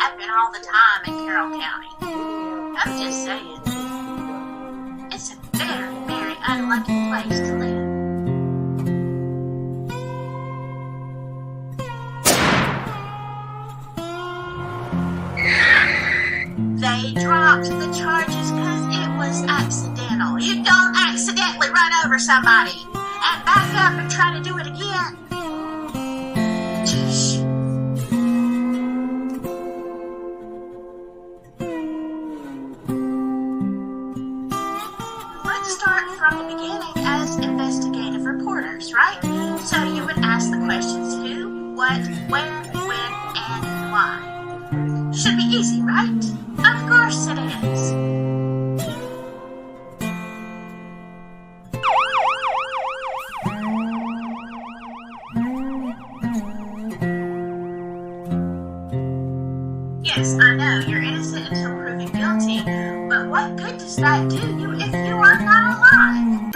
happen all the time in Carroll County. I'm just saying. It's a very, very unlucky place to live. They dropped the charges because it was accidental. You don't accidentally run over somebody and back up and try to do it again. Jeez. Let's start from the beginning as investigative reporters, right? So you would ask the questions who, what, where, when, and why. Should be easy, right? Of course it is. Yes, I know, you're innocent until proven guilty, but what good does that do you if you are not alive?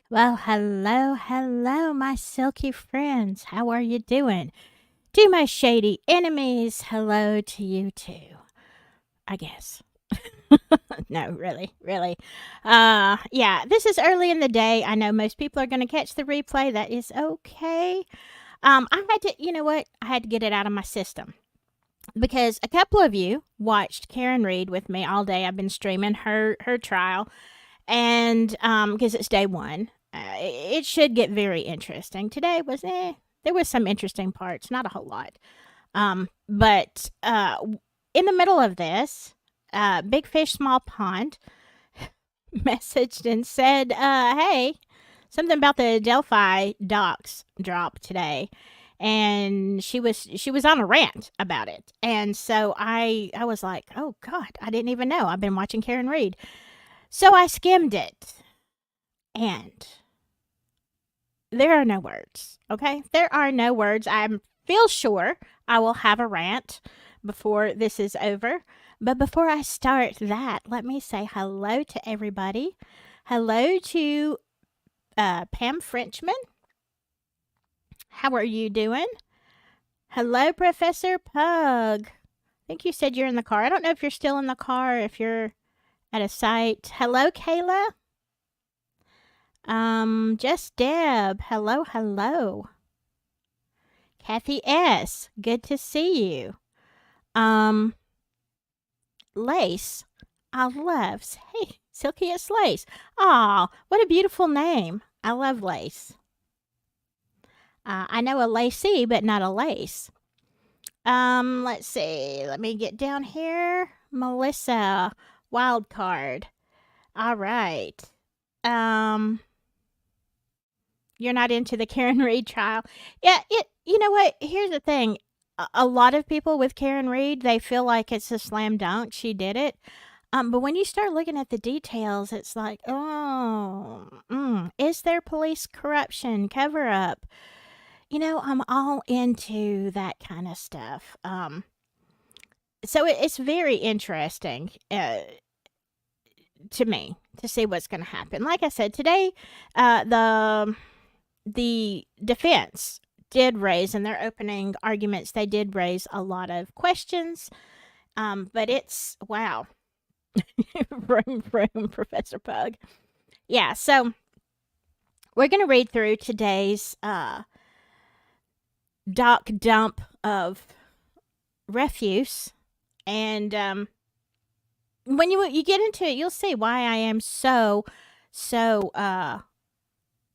Well, hello, my silky friends. How are you doing? To my shady enemies, hello to you too. I guess. No, really. Yeah, this is early in the day. I know most people are going to catch the replay. That is okay. I had to, you know what? I had to get it out of my system because a couple of you watched Karen Reed with me all day. I've been streaming her trial, and because it's day one, it should get very interesting. Today was there was some interesting parts, not a whole lot. But in the middle of this, Big Fish Small Pond messaged and said, "Hey, something about the Delphi docs drop today." And she was on a rant about it. And so I was like, "Oh God, I didn't even know. I've been watching Karen Reed." So I skimmed it. And there are no words, okay? There are no words. I feel sure I will have a rant before this is over. But before I start that, let me say hello to everybody. Hello to Pam Frenchman. How are you doing? Hello, Professor Pug. I think you said you're in the car. I don't know if you're still in the car, if you're at a site. Hello, Kayla. Just Deb. Hello. Kathy S. Good to see you. Lace. I love. Hey, Silkiest Lace. Aw, what a beautiful name. I love Lace. I know a Lacey, but not a Lace. Let's see. Let me get down here. Melissa. Wild card. All right. You're not into the Karen Reed trial. Yeah, you know what? Here's the thing. A lot of people with Karen Reed, they feel like it's a slam dunk. She did it. But when you start looking at the details, it's like, is there police corruption, cover up? You know, I'm all into that kind of stuff. So it's very interesting to me to see what's going to happen. Like I said, today, the defense did raise, in their opening arguments, they did raise a lot of questions. But it's, wow. Vroom, Professor Pug. Yeah, so we're going to read through today's doc dump of refuse. And when you get into it, you'll see why I am so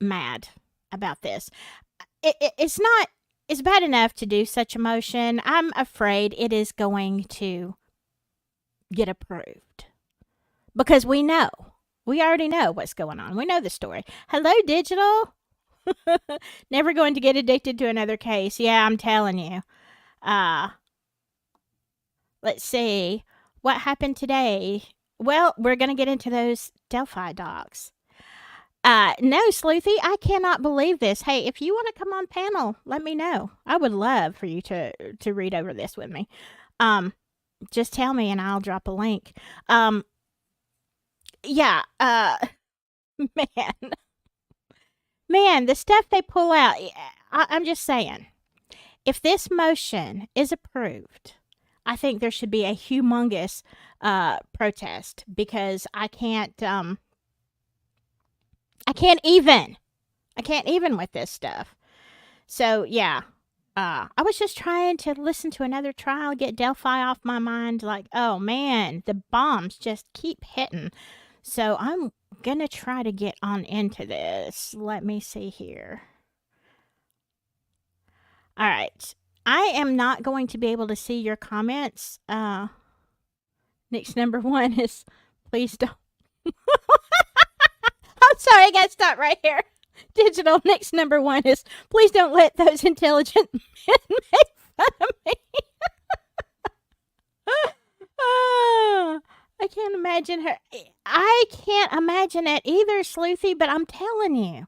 mad about this. It's bad enough to do such a motion. I'm afraid it is going to get approved because we already know what's going on. We know the story. Hello, Digital. Never going to get addicted to another case. Yeah, I'm telling you. Let's see what happened today. Well, we're going to get into those Delphi docs. No, Sleuthy, I cannot believe this. Hey, if you want to come on panel, let me know. I would love for you to read over this with me. Just tell me and I'll drop a link. Yeah, man. Man, the stuff they pull out, I'm just saying. If this motion is approved, I think there should be a humongous protest because I can't even with this stuff. So yeah, I was just trying to listen to another trial, get Delphi off my mind. Like, oh man, the bombs just keep hitting. So I'm gonna try to get on into this. Let me see here. All right. I am not going to be able to see your comments. Nick's number one is please don't. I'm sorry, I gotta stop right here. Digital Nick's number one is please don't let those intelligent men make fun of me. I can't imagine her. I can't imagine it either, Sleuthy, but I'm telling you,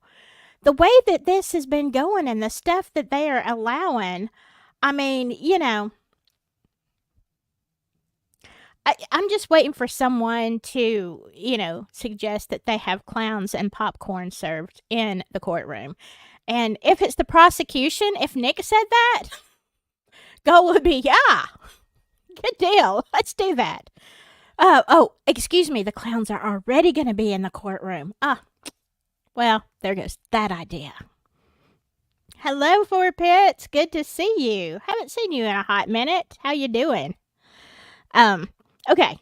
the way that this has been going and the stuff that they are allowing, I mean, you know, I'm just waiting for someone to, you know, suggest that they have clowns and popcorn served in the courtroom. And if it's the prosecution, if Nick said that, goal would be, yeah, good deal. Let's do that. Oh, excuse me. The clowns are already going to be in the courtroom. Well, there goes that idea. Hello, Four Pits. Good to see you. Haven't seen you in a hot minute. How you doing? Okay.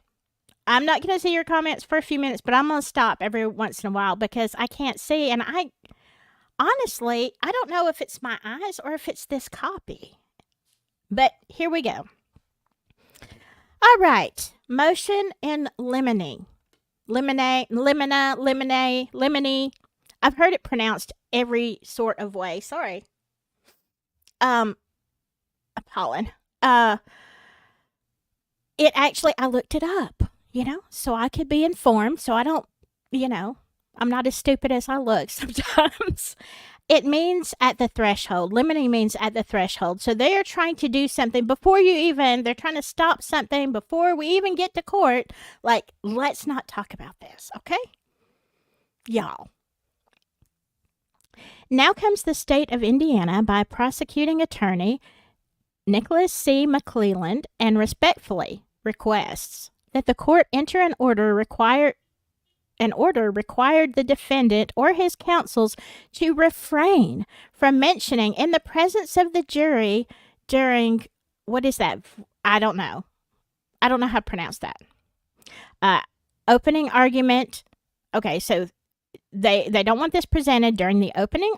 I'm not going to see your comments for a few minutes, but I'm going to stop every once in a while because I can't see. And honestly, I don't know if it's my eyes or if it's this copy. But here we go. All right. Motion in limine. Limine. I've heard it pronounced every sort of way. Sorry. Pollen. It actually, I looked it up, you know, so I could be informed, so I don't, you know, I'm not as stupid as I look sometimes. It means at the threshold. Limiting means at the threshold. So they are trying to do something before they're trying to stop something before we even get to court. Like, let's not talk about this, okay? Y'all. Now comes the state of Indiana by prosecuting attorney Nicholas C. McClelland and respectfully requests that the court enter an order required the defendant or his counsels to refrain from mentioning in the presence of the jury during, what is that? I don't know how to pronounce that. Opening argument. Okay, so they don't want this presented during the opening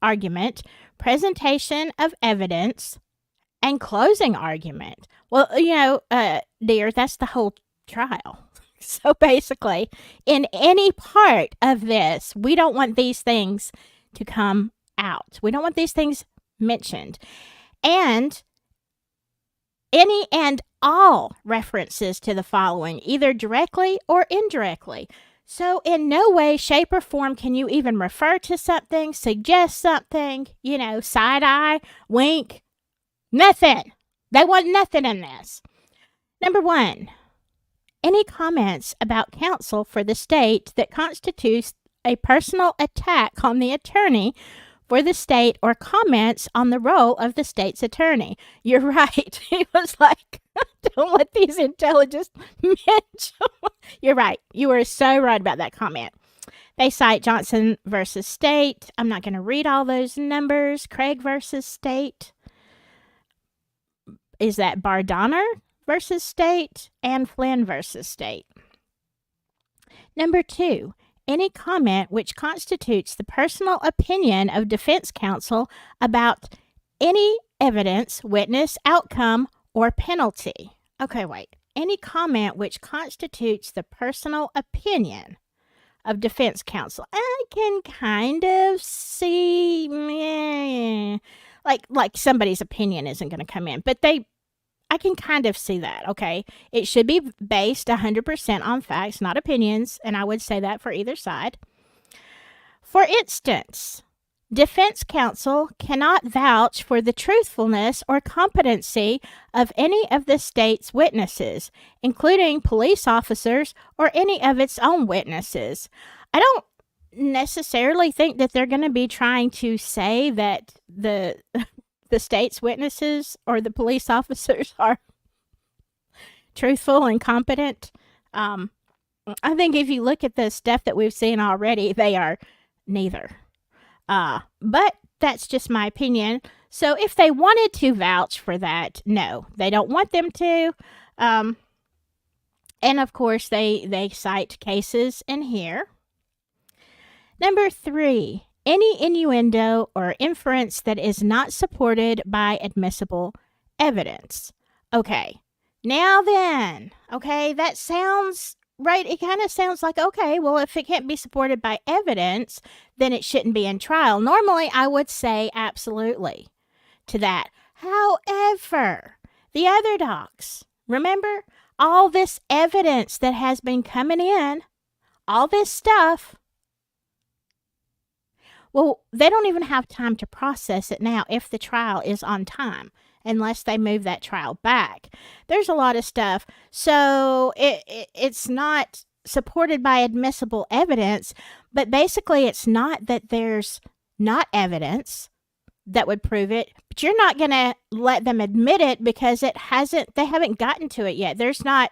argument, presentation of evidence, and closing argument. Well, you know, dear, that's the whole trial. So basically, in any part of this, we don't want these things to come out. We don't want these things mentioned. And any and all references to the following, either directly or indirectly. So in no way, shape, or form can you even refer to something, suggest something, you know, side eye, wink, nothing. They want nothing in this. Number one, any comments about counsel for the state that constitutes a personal attack on the attorney for the state or comments on the role of the state's attorney. You're right. He was like, don't let these intelligence mention. You're right. You were so right about that comment. They cite Johnson versus State. I'm not going to read all those numbers. Craig versus State. Is that Bardonner versus State? And Flynn versus State. Number two, any comment which constitutes the personal opinion of defense counsel about any evidence, witness, outcome, or penalty. Okay, wait. Any comment which constitutes the personal opinion of defense counsel. I can kind of see, like somebody's opinion isn't going to come in, but I can kind of see that, okay? It should be based 100% on facts, not opinions, and I would say that for either side. For instance, defense counsel cannot vouch for the truthfulness or competency of any of the state's witnesses, including police officers or any of its own witnesses. I don't necessarily think that they're going to be trying to say that the state's witnesses or the police officers are truthful and competent. I think if you look at the stuff that we've seen already, they are neither. But that's just my opinion. So if they wanted to vouch for that, no, they don't want them to. And of course, they cite cases in here. Number 3, any innuendo or inference that is not supported by admissible evidence. Okay, now then, okay, that sounds right. It kind of sounds like, okay, well, if it can't be supported by evidence, then it shouldn't be in trial. Normally, I would say absolutely to that. However, the other docs, remember all this evidence that has been coming in, all this stuff. Well, they don't even have time to process it now if the trial is on time, unless they move that trial back. There's a lot of stuff. So it's not supported by admissible evidence, but basically it's not that there's not evidence that would prove it, but you're not going to let them admit it because they haven't gotten to it yet. There's not,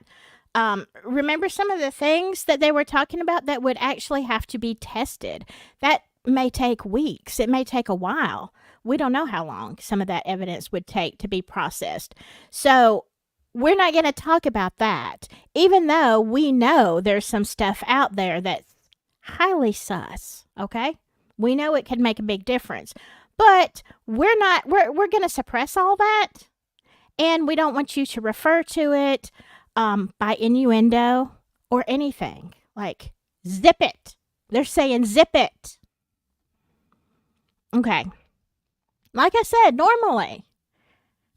remember some of the things that they were talking about that would actually have to be tested. That may take weeks. It may take a while. We don't know how long some of that evidence would take to be processed. So we're not going to talk about that, even though we know there's some stuff out there that's highly sus, okay? We know it could make a big difference, but we're going to suppress all that, and we don't want you to refer to it by innuendo or anything. Like, zip it. They're saying zip it. Okay. Like I said, normally,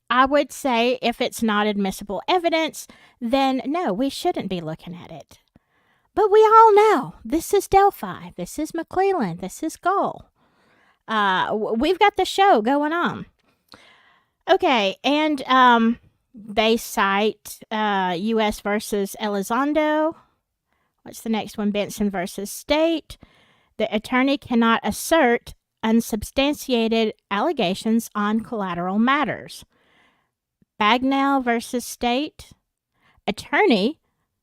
I would say if it's not admissible evidence, then no, we shouldn't be looking at it. But we all know this is Delphi, this is McClellan, this is Gull. We've got the show going on. Okay, and they cite U.S. versus Elizondo. What's the next one? Benson versus State. The attorney cannot assert unsubstantiated allegations on collateral matters. Bagnell versus State. Attorney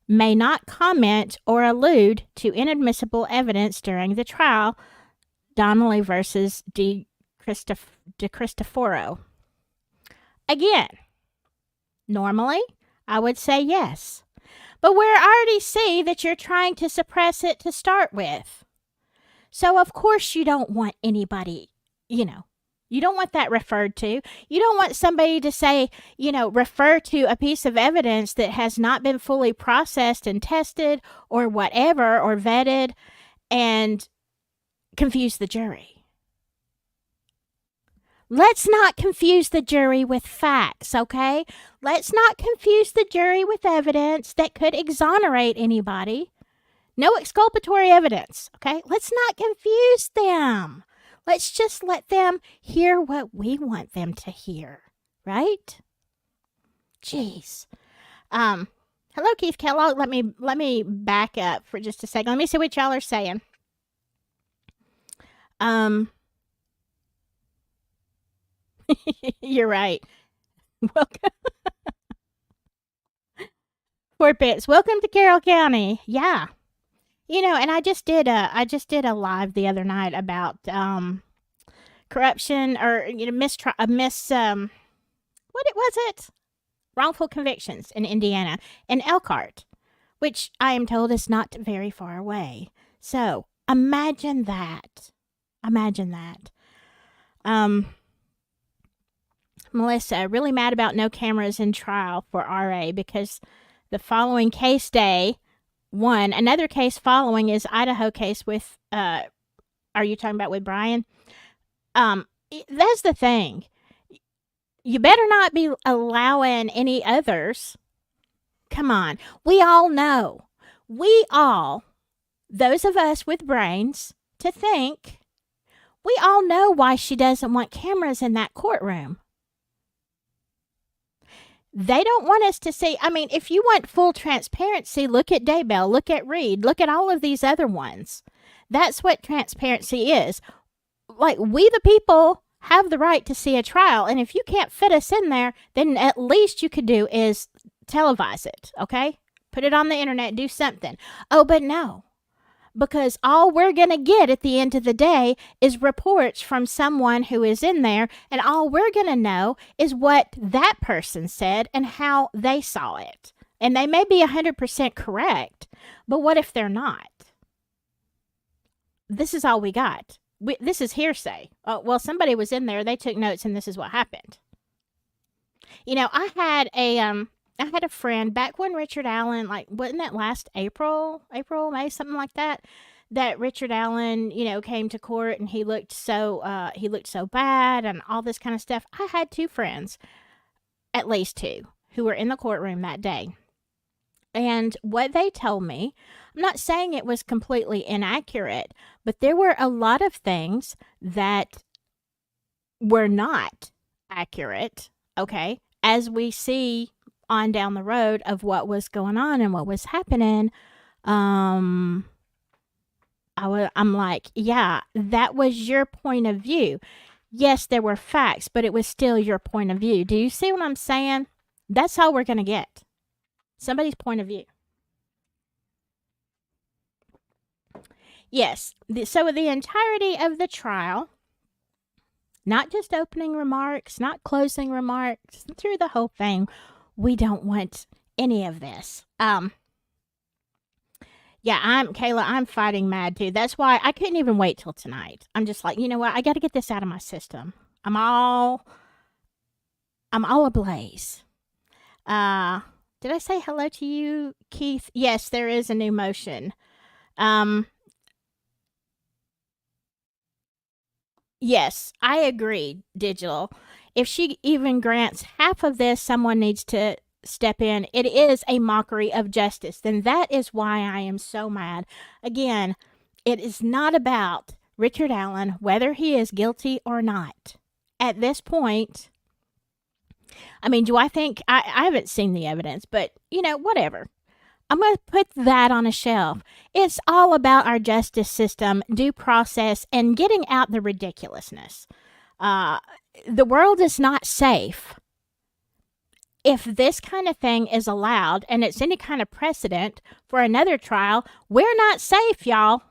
may not comment or allude to inadmissible evidence during the trial. Donnelly versus De Cristoforo. Again, normally I would say yes, but we already see that you're trying to suppress it to start with. So, of course, you don't want anybody, you don't want that referred to. You don't want somebody to say, refer to a piece of evidence that has not been fully processed and tested or whatever, or vetted, and confuse the jury. Let's not confuse the jury with facts, okay? Let's not confuse the jury with evidence that could exonerate anybody. No exculpatory evidence, okay? Let's not confuse them. Let's just let them hear what we want them to hear, right? Jeez. Hello, Keith Kellogg. Let me back up for just a second. Let me see what y'all are saying. You're right. Welcome. Fort Pitts. Welcome to Carroll County. Yeah. And I just did a live the other night about corruption or wrongful convictions in Indiana and Elkhart, which I am told is not very far away. So imagine that. Melissa, really mad about no cameras in trial for RA because the following case day. Another case following is Idaho case with, are you talking about with Brian? That's the thing. You better not be allowing any others. Come on. We all know. Those of us with brains, to think we all know why she doesn't want cameras in that courtroom. They don't want us to see. I mean, if you want full transparency, look at Daybell, look at Reed, look at all of these other ones. That's what transparency is. Like, we the people have the right to see a trial, and if you can't fit us in there, then at least you could do is televise it, okay? Put it on the internet, do something. Oh, but no. Because all we're going to get at the end of the day is reports from someone who is in there, and all we're going to know is what that person said and how they saw it. And they may be 100% correct, but what if they're not? This is all we got. This is hearsay. Oh, well, somebody was in there, they took notes, and this is what happened. You know, I had a friend back when Richard Allen, like, wasn't that last April, May, something like that? That Richard Allen, you know, came to court and he looked so bad and all this kind of stuff. I had two friends, at least two, who were in the courtroom that day. And what they told me, I'm not saying it was completely inaccurate, but there were a lot of things that were not accurate, okay, as we see on down the road of what was going on and what was happening. I'm like, yeah, that was your point of view. Yes, there were facts, but it was still your point of view. Do you see what I'm saying? That's all we're going to get. Somebody's point of view. Yes. So the entirety of the trial, not just opening remarks, not closing remarks, through the whole thing, we don't want any of this. Yeah, Kayla, I'm fighting mad too. That's why I couldn't even wait till tonight. I'm just like, you know what? I got to get this out of my system. I'm all ablaze. Did I say hello to you, Keith? Yes, there is a new motion. Yes, I agree, Digital. If she even grants half of this, someone needs to step in. It is a mockery of justice. Then that is why I am so mad. Again, it is not about Richard Allen, whether he is guilty or not. At this point, I mean, do I think, I haven't seen the evidence, but, you know, whatever. I'm going to put that on a shelf. It's all about our justice system, due process, and getting out the ridiculousness. The world is not safe. If this kind of thing is allowed and it's any kind of precedent for another trial, we're not safe, y'all.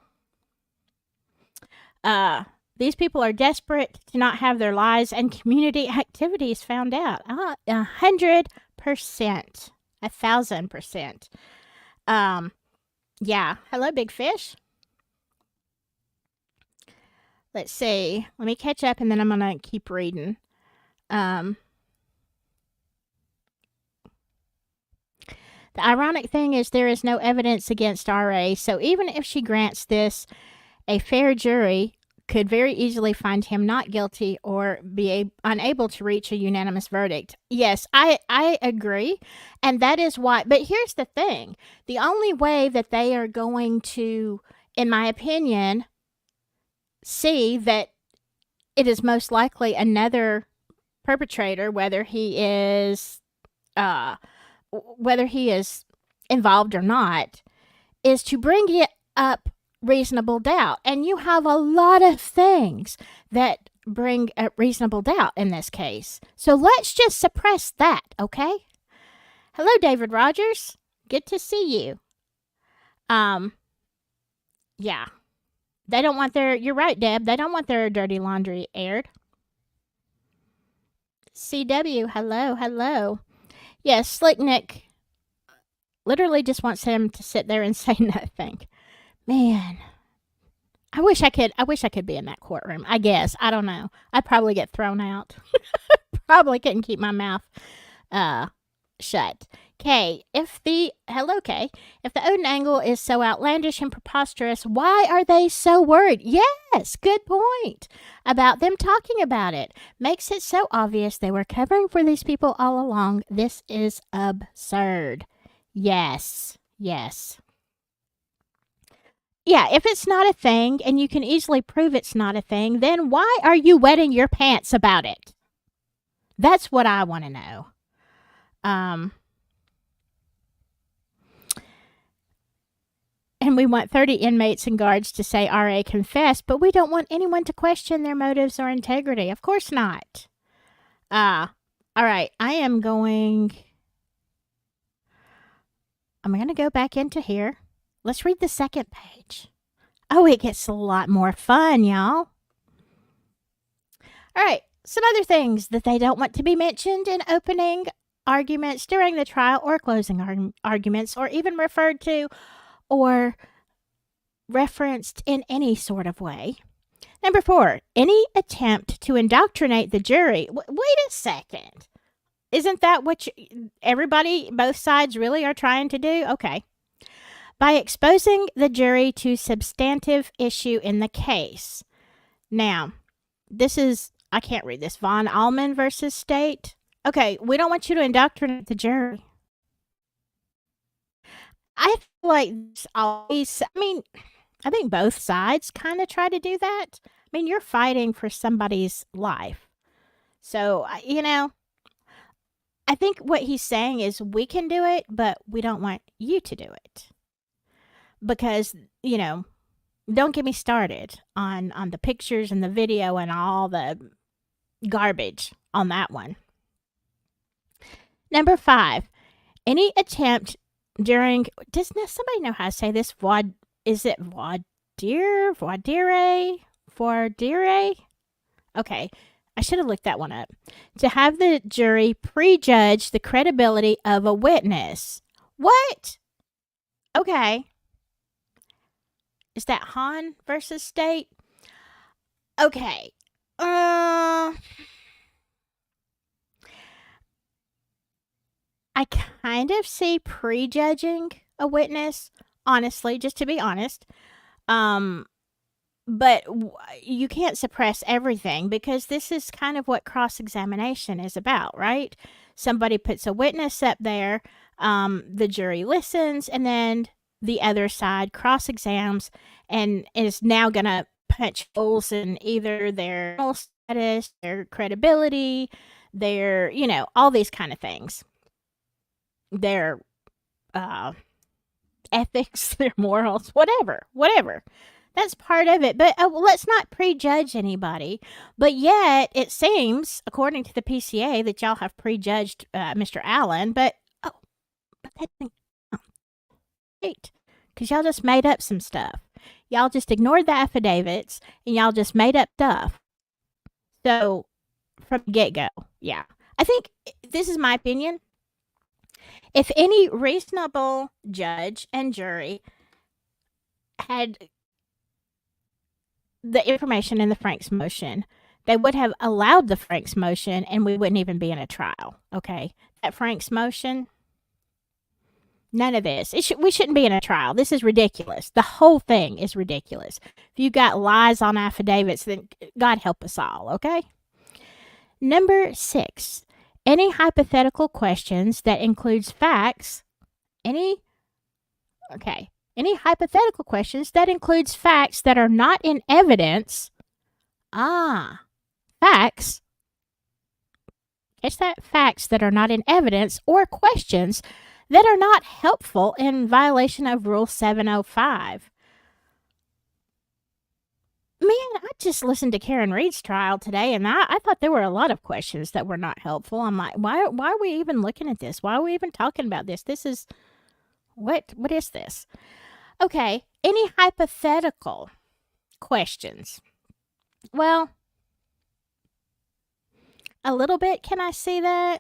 These people are desperate to not have their lives and community activities found out. 100%. 1,000%. Yeah. Hello, Big Fish. Let's see. Let me catch up and then I'm going to keep reading. The ironic thing is there is no evidence against RA, so even if she grants this, a fair jury could very easily find him not guilty or be unable to reach a unanimous verdict. Yes, I agree, and that is why. But here's the thing. The only way that they are going to, in my opinion, see that it is most likely another perpetrator, whether he is involved or not, is to bring it up reasonable doubt. And you have a lot of things that bring up reasonable doubt in this case. So let's just suppress that, okay? Hello, David Rogers. Good to see you. Yeah. They don't want you're right, Deb, they don't want their dirty laundry aired. CW, hello. Yes, Slick Nick literally just wants him to sit there and say nothing. Man, I wish I could be in that courtroom. I guess. I don't know. I'd probably get thrown out. Probably couldn't keep my mouth shut. Kay, if the Odin angle is so outlandish and preposterous, why are they so worried? Yes, good point. About them talking about it. Makes it so obvious they were covering for these people all along. This is absurd. Yes. Yeah, if it's not a thing and you can easily prove it's not a thing, then why are you wetting your pants about it? That's what I want to know. And we want 30 inmates and guards to say RA confessed, but we don't want anyone to question their motives or integrity. Of course not. All right, I'm going to go back into here. Let's read the second page. Oh, it gets a lot more fun, y'all. All right, some other things that they don't want to be mentioned in opening arguments during the trial or closing arguments, or even referred to or referenced in any sort of way. Number 4, any attempt to indoctrinate the jury. Wait a second. Isn't that what everybody, both sides, really are trying to do? Okay. By exposing the jury to substantive issue in the case. Now, this is, I can't read this, Von Allman versus State. Okay, we don't want you to indoctrinate the jury. I feel like it's always, I think both sides kind of try to do that. I mean, you're fighting for somebody's life. So, I think what he's saying is we can do it, but we don't want you to do it. Because, don't get me started on the pictures and the video and all the garbage on that one. Number 5, any attempt during, does somebody know how to say this? Is it voir dire? Okay, I should have looked that one up. To have the jury prejudge the credibility of a witness. What? Okay. Is that Hahn versus State? Okay. I kind of see prejudging a witness, honestly, just to be honest. But you can't suppress everything, because this is kind of what cross-examination is about, right? Somebody puts a witness up there, the jury listens, and then the other side cross-examines and is now going to punch holes in either their status, their credibility, their, all these kind of things. Their ethics, their morals, whatever. That's part of it. But let's not prejudge anybody. But yet, it seems, according to the PCA, that y'all have prejudged Mr. Allen. But because y'all just made up some stuff. Y'all just ignored the affidavits, and y'all just made up stuff. So, from the get-go, yeah. I think, this is my opinion, if any reasonable judge and jury had the information in the Franks motion, they would have allowed the Franks motion, and we wouldn't even be in a trial, okay? That Franks motion, none of this. We shouldn't be in a trial. This is ridiculous. The whole thing is ridiculous. If you got lies on affidavits, then God help us all, okay? Number 6, any hypothetical questions that includes facts, any hypothetical questions that includes facts that are not in evidence. Facts. Catch that? Facts that are not in evidence, or questions that are not helpful in violation of Rule 705. Man, I just listened to Karen Reed's trial today, and I thought there were a lot of questions that were not helpful. I'm like, why are we even looking at this? Why are we even talking about this? This is, what is this? Okay, any hypothetical questions? Well, a little bit, can I see that?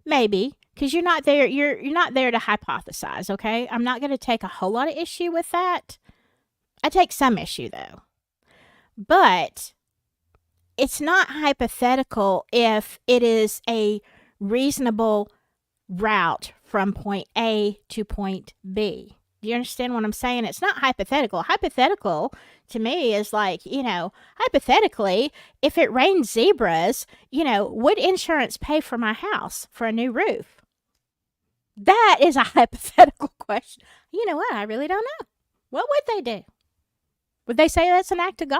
Maybe, because you're not there to hypothesize, okay? I'm not going to take a whole lot of issue with that. I take some issue, though. But it's not hypothetical if it is a reasonable route from point A to point B. Do you understand what I'm saying? It's not hypothetical. Hypothetical, to me, is like, hypothetically, if it rained zebras, would insurance pay for my house for a new roof? That is a hypothetical question. You know what? I really don't know. what would they do? Would they say that's an act of God?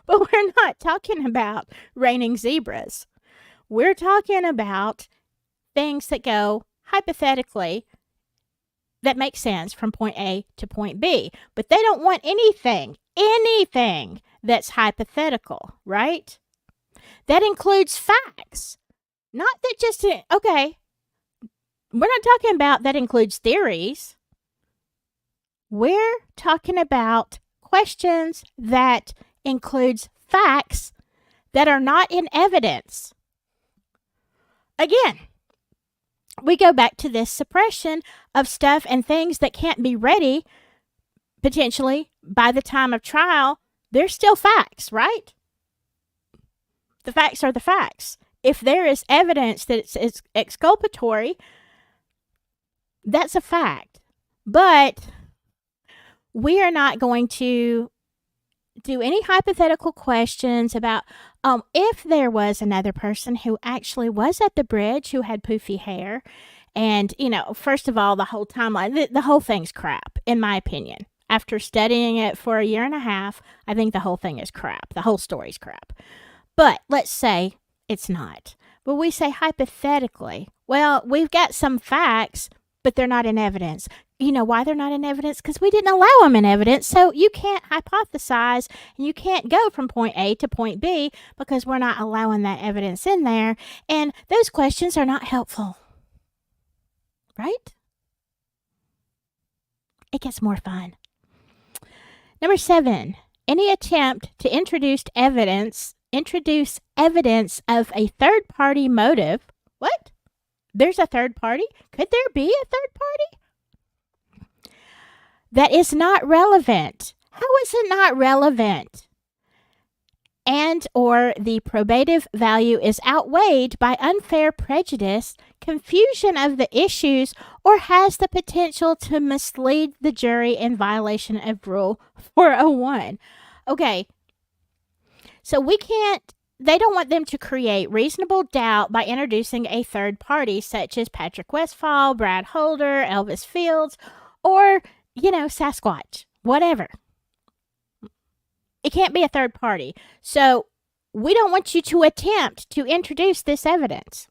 But we're not talking about raining zebras. We're talking about things that go hypothetically that make sense from point A to point B. But they don't want anything that's hypothetical, right? That includes facts. Not that just, okay, we're not talking about that includes theories. We're talking about questions that includes facts that are not in evidence. Again, we go back to this suppression of stuff and things that can't be ready potentially by the time of trial. They're still facts, right? The facts are the facts. If there is evidence that it's exculpatory, that's a fact. But we are not going to do any hypothetical questions about if there was another person who actually was at the bridge who had poofy hair. And, first of all, the whole timeline, the whole thing's crap, in my opinion. After studying it for a year and a half, I think the whole thing is crap. The whole story's crap. But let's say it's not. But we say hypothetically, well, we've got some facts, but they're not in evidence. You know why they're not in evidence? Because we didn't allow them in evidence. So you can't hypothesize and you can't go from point A to point B because we're not allowing that evidence in there. And those questions are not helpful. Right? It gets more fun. Number 7, any attempt to introduce evidence of a third-party motive. What? There's a third party? Could there be a third party? That is not relevant. How is it not relevant? And or the probative value is outweighed by unfair prejudice, confusion of the issues, or has the potential to mislead the jury in violation of Rule 401. Okay, so they don't want them to create reasonable doubt by introducing a third party such as Patrick Westphal, Brad Holder, Elvis Fields, or, Sasquatch, whatever. It can't be a third party. So we don't want you to attempt to introduce this evidence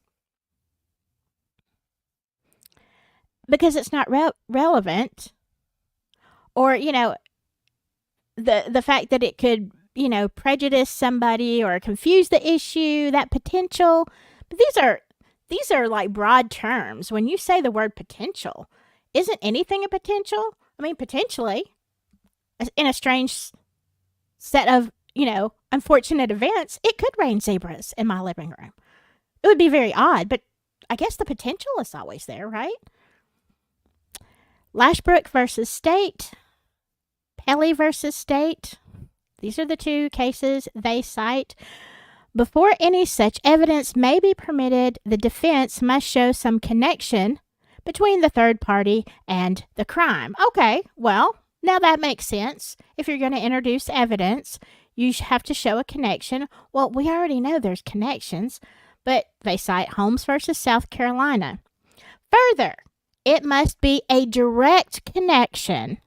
because it's not relevant, or, the fact that it could, prejudice somebody or confuse the issue, that potential. But these are like broad terms. When you say the word potential, isn't anything a potential? I mean, potentially, in a strange set of, unfortunate events, it could rain zebras in my living room. It would be very odd, but I guess the potential is always there, right? Lashbrook versus State, Pelly versus State. These are the two cases they cite. Before any such evidence may be permitted, the defense must show some connection between the third party and the crime. Okay, well, now that makes sense. If you're going to introduce evidence, you have to show a connection. Well, we already know there's connections, but they cite Holmes versus South Carolina. Further, it must be a direct connection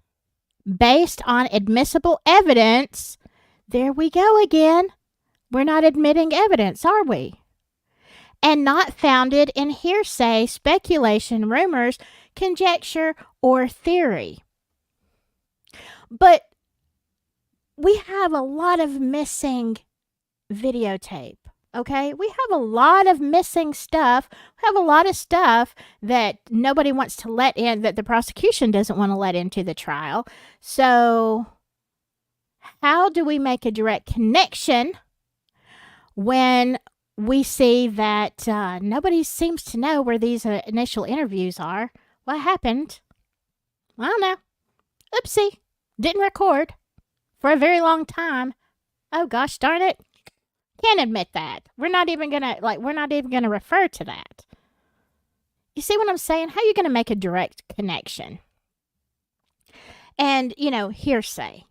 based on admissible evidence. There we go again. We're not admitting evidence, are we? And not founded in hearsay, speculation, rumors, conjecture, or theory. But we have a lot of missing videotape, okay? We have a lot of missing stuff. We have a lot of stuff that nobody wants to let in, that the prosecution doesn't want to let into the trial. So how do we make a direct connection when we see that nobody seems to know where these initial interviews are? What happened? I don't know. Oopsie. Didn't record for a very long time. Oh gosh darn it. Can't admit that. We're not even gonna refer to that. You see what I'm saying? How are you gonna make a direct connection? And, hearsay.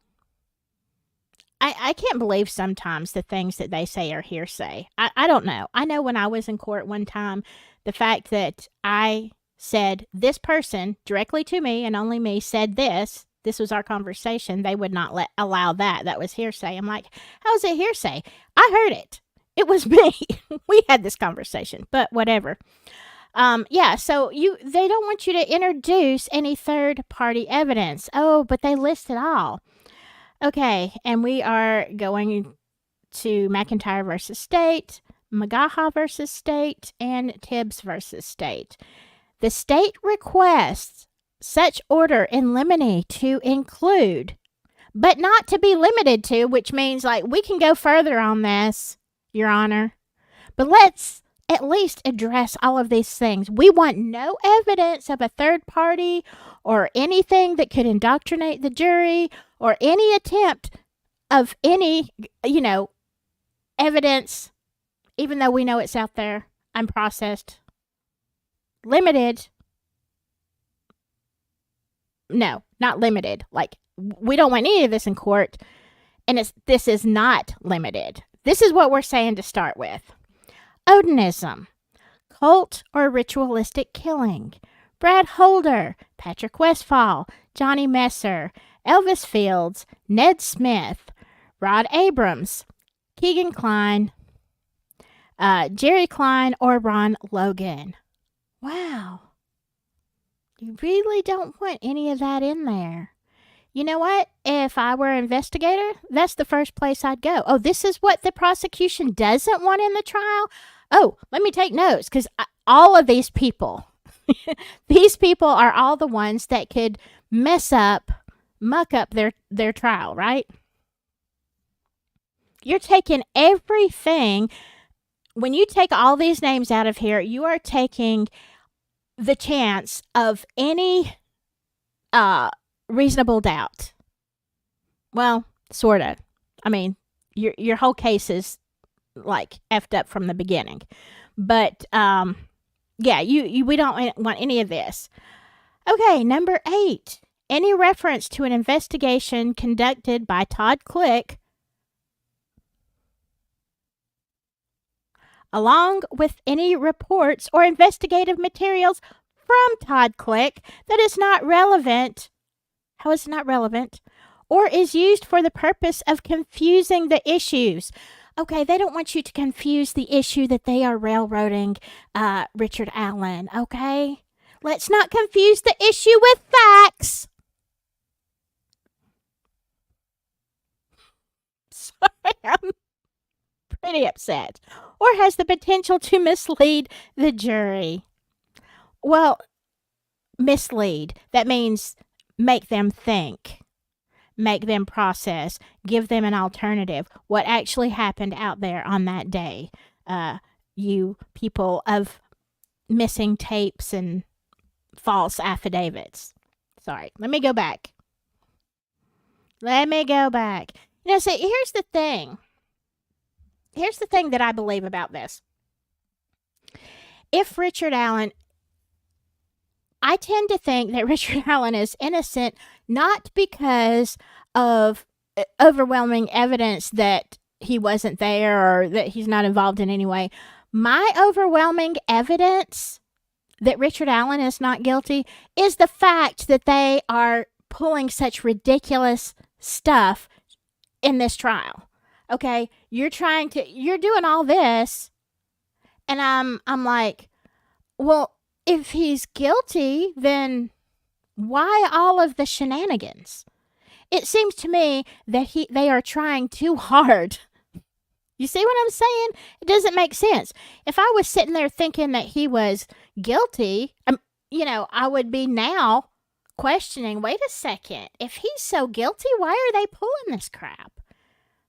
I can't believe sometimes the things that they say are hearsay. I don't know. I know when I was in court one time, the fact that I said, this person directly to me and only me said this. This was our conversation. They would not allow that. That was hearsay. I'm like, how is it hearsay? I heard it. It was me. We had this conversation, but whatever. Yeah, so they don't want you to introduce any third party evidence. Oh, but they list it all. Okay, and we are going to McIntyre versus State, Magaha versus State, and Tibbs versus State. The state requests such order in limine to include, but not to be limited to, which means like we can go further on this, Your Honor. But let's at least address all of these things. We want no evidence of a third party or anything that could indoctrinate the jury or any attempt of any, evidence, even though we know it's out there, unprocessed, limited. No, not limited. Like, we don't want any of this in court, and this is not limited. This is what we're saying to start with. Odinism, cult or ritualistic killing. Brad Holder, Patrick Westphal, Johnny Messer, Elvis Fields, Ned Smith, Rod Abrams, Keegan Klein, Jerry Klein, or Ron Logan. Wow. You really don't want any of that in there. You know what? If I were an investigator, that's the first place I'd go. Oh, this is what the prosecution doesn't want in the trial? Oh, let me take notes, because all of these people, these people are all the ones that could muck up their trial, right? You're taking everything. When you take all these names out of here, you are taking the chance of any reasonable doubt. Well, sort of. I mean, your whole case is like effed up from the beginning. But yeah, we don't want any of this. Okay, number 8. Any reference to an investigation conducted by Todd Click, along with any reports or investigative materials from Todd Click that is not relevant. How is it not relevant? Or is used for the purpose of confusing the issues. Okay, they don't want you to confuse the issue that they are railroading Richard Allen, okay? Let's not confuse the issue with facts. Sorry, I'm pretty upset. Or has the potential to mislead the jury. Well, mislead. That means make them think, make them process, give them an alternative. What actually happened out there on that day? You people of missing tapes and false affidavits. Sorry, let me go back. So here's the thing. Here's the thing that I believe about this. If Richard Allen, I tend to think that Richard Allen is innocent not because of overwhelming evidence that he wasn't there or that he's not involved in any way. My overwhelming evidence that Richard Allen is not guilty is the fact that they are pulling such ridiculous stuff in this trial. Okay, you're doing all this, and I'm like, well, if he's guilty, then why all of the shenanigans? It seems to me that they are trying too hard. You see what I'm saying? It doesn't make sense. If I was sitting there thinking that he was guilty, I would be now questioning, wait a second, if he's so guilty, why are they pulling this crap?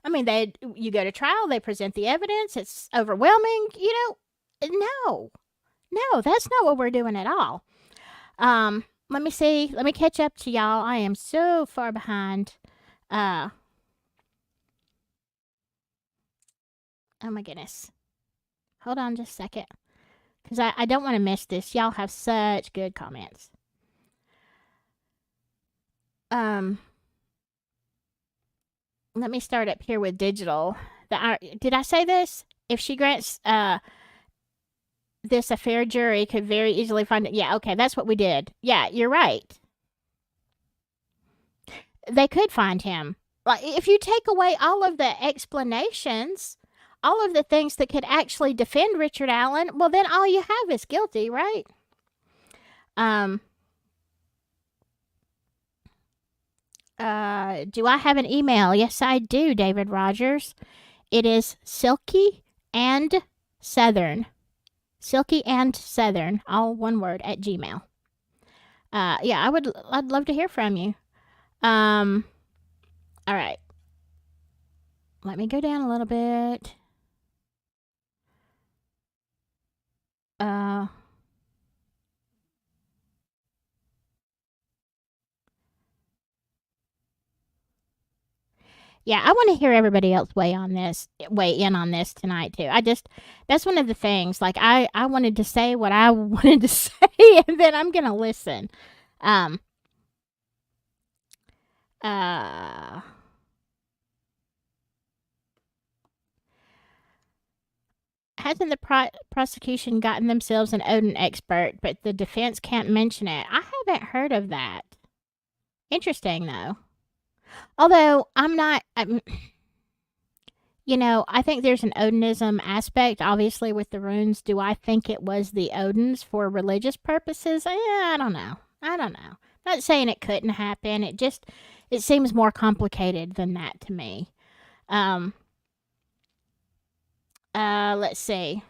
I mean, you go to trial, they present the evidence, it's overwhelming, no, that's not what we're doing at all. Let me see, let me catch up to y'all. I am so far behind. Oh my goodness. Hold on just a second, because I don't want to miss this. Y'all have such good comments. Let me start up here with digital. Did I say this? If she grants this a fair jury could very easily find it. Yeah, okay, that's what we did. Yeah, you're right. They could find him. Like, if you take away all of the explanations, all of the things that could actually defend Richard Allen, well, then all you have is guilty, right? Do I have an email? Yes, I do, David Rogers. It is silky and southern. Silky and southern, all one word, at Gmail. Yeah, I'd love to hear from you. All right. Let me go down a little bit. Yeah, I want to hear everybody else weigh in on this tonight too. That's one of the things. Like I wanted to say what I wanted to say, and then I'm gonna listen. Um. Hasn't the prosecution gotten themselves an Odin expert, but the defense can't mention it? I haven't heard of that. Interesting though. Although I think there's an Odinism aspect, obviously, with the runes. Do I think it was the Odins for religious purposes? I don't know. Not saying it couldn't happen. It seems more complicated than that to me. Let's see.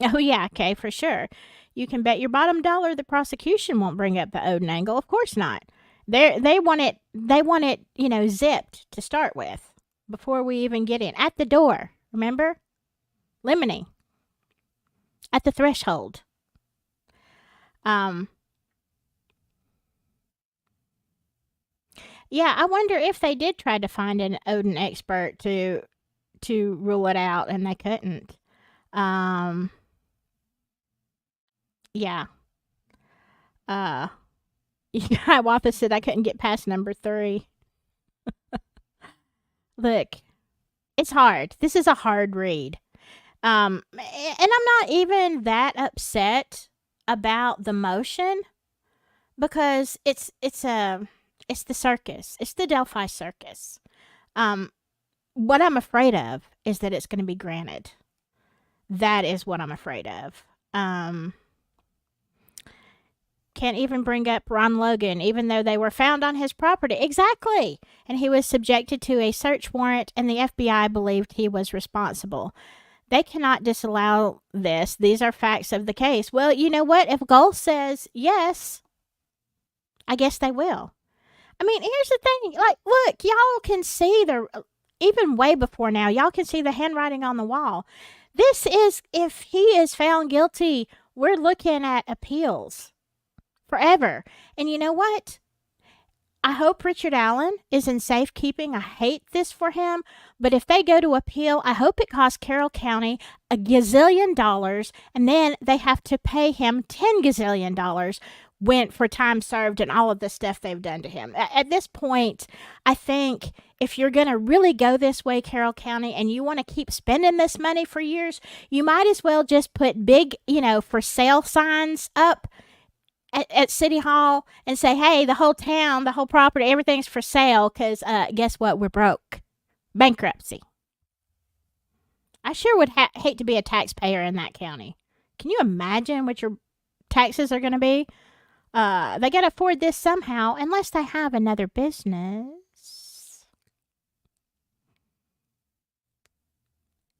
Oh yeah, okay, for sure. You can bet your bottom dollar the prosecution won't bring up the Odin angle. Of course not. They want it, zipped to start with before we even get in. At the door, remember? Limine. At the threshold. Yeah, I wonder if they did try to find an Odin expert to rule it out and they couldn't. Yeah. Watha said I couldn't get past number 3. Look, it's hard. This is a hard read. And I'm not even that upset about the motion because it's the circus. It's the Delphi circus. What I'm afraid of is that it's going to be granted. That is what I'm afraid of. Can't even bring up Ron Logan, even though they were found on his property. Exactly. And he was subjected to a search warrant, and the FBI believed he was responsible. They cannot disallow this. These are facts of the case. Well, you know what? If Gull says yes, I guess they will. I mean, here's the thing. Like, look, y'all can see even way before now, y'all can see the handwriting on the wall. This is, if he is found guilty, we're looking at appeals forever. And you know what? I hope Richard Allen is in safekeeping. I hate this for him. But if they go to appeal, I hope it costs Carroll County a gazillion dollars, and then they have to pay him $10 gazillion for time served and all of the stuff they've done to him. At this point, I think if you're going to really go this way, Carroll County, and you want to keep spending this money for years, you might as well just put big, for sale signs up at City Hall and say, hey, the whole town, the whole property, everything's for sale because guess what? We're broke. Bankruptcy. I sure would hate to be a taxpayer in that county. Can you imagine what your taxes are going to be? They got to afford this somehow, unless they have another business.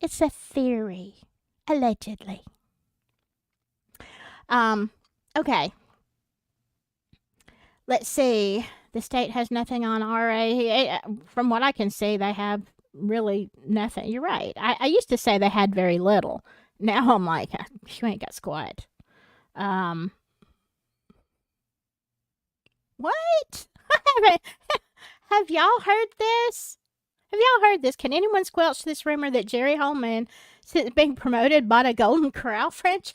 It's a theory, allegedly. Okay. Let's see. The state has nothing on RA. From what I can see, they have really nothing. You're right. I used to say they had very little. Now I'm like, you ain't got squat. What? Have y'all heard this? Can anyone squelch this rumor that Jerry Holman, since being promoted, bought a Golden Corral franchise?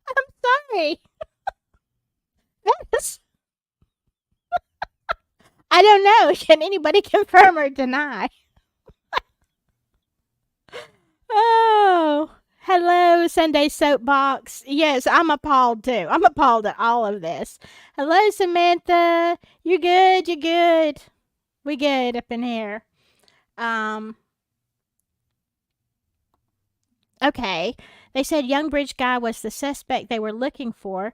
I'm sorry. That is... I don't know. Can anybody confirm or deny? Oh, hello, Sunday Soapbox. Yes, I'm appalled too. I'm appalled at all of this. Hello, Samantha. You good? You good? We good up in here. Okay. They said young bridge guy was the suspect they were looking for,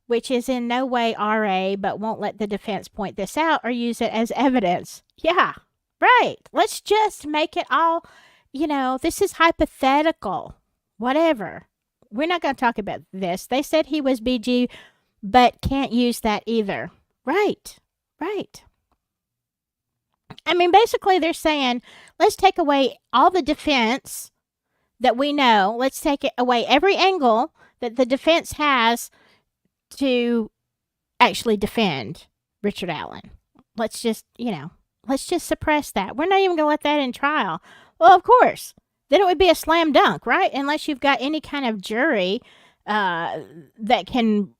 which is in no way RA, but won't let the defense point this out or use it as evidence. Yeah, right. Let's just make it all, this is hypothetical. Whatever. We're not going to talk about this. They said he was BG, but can't use that either. Right, right. I mean, basically, they're saying, let's take away all the defense that we know. Let's take it away every angle that the defense has to actually defend Richard Allen. Let's just suppress that. We're not even going to let that in trial. Well, of course. Then it would be a slam dunk, right? Unless you've got any kind of jury that can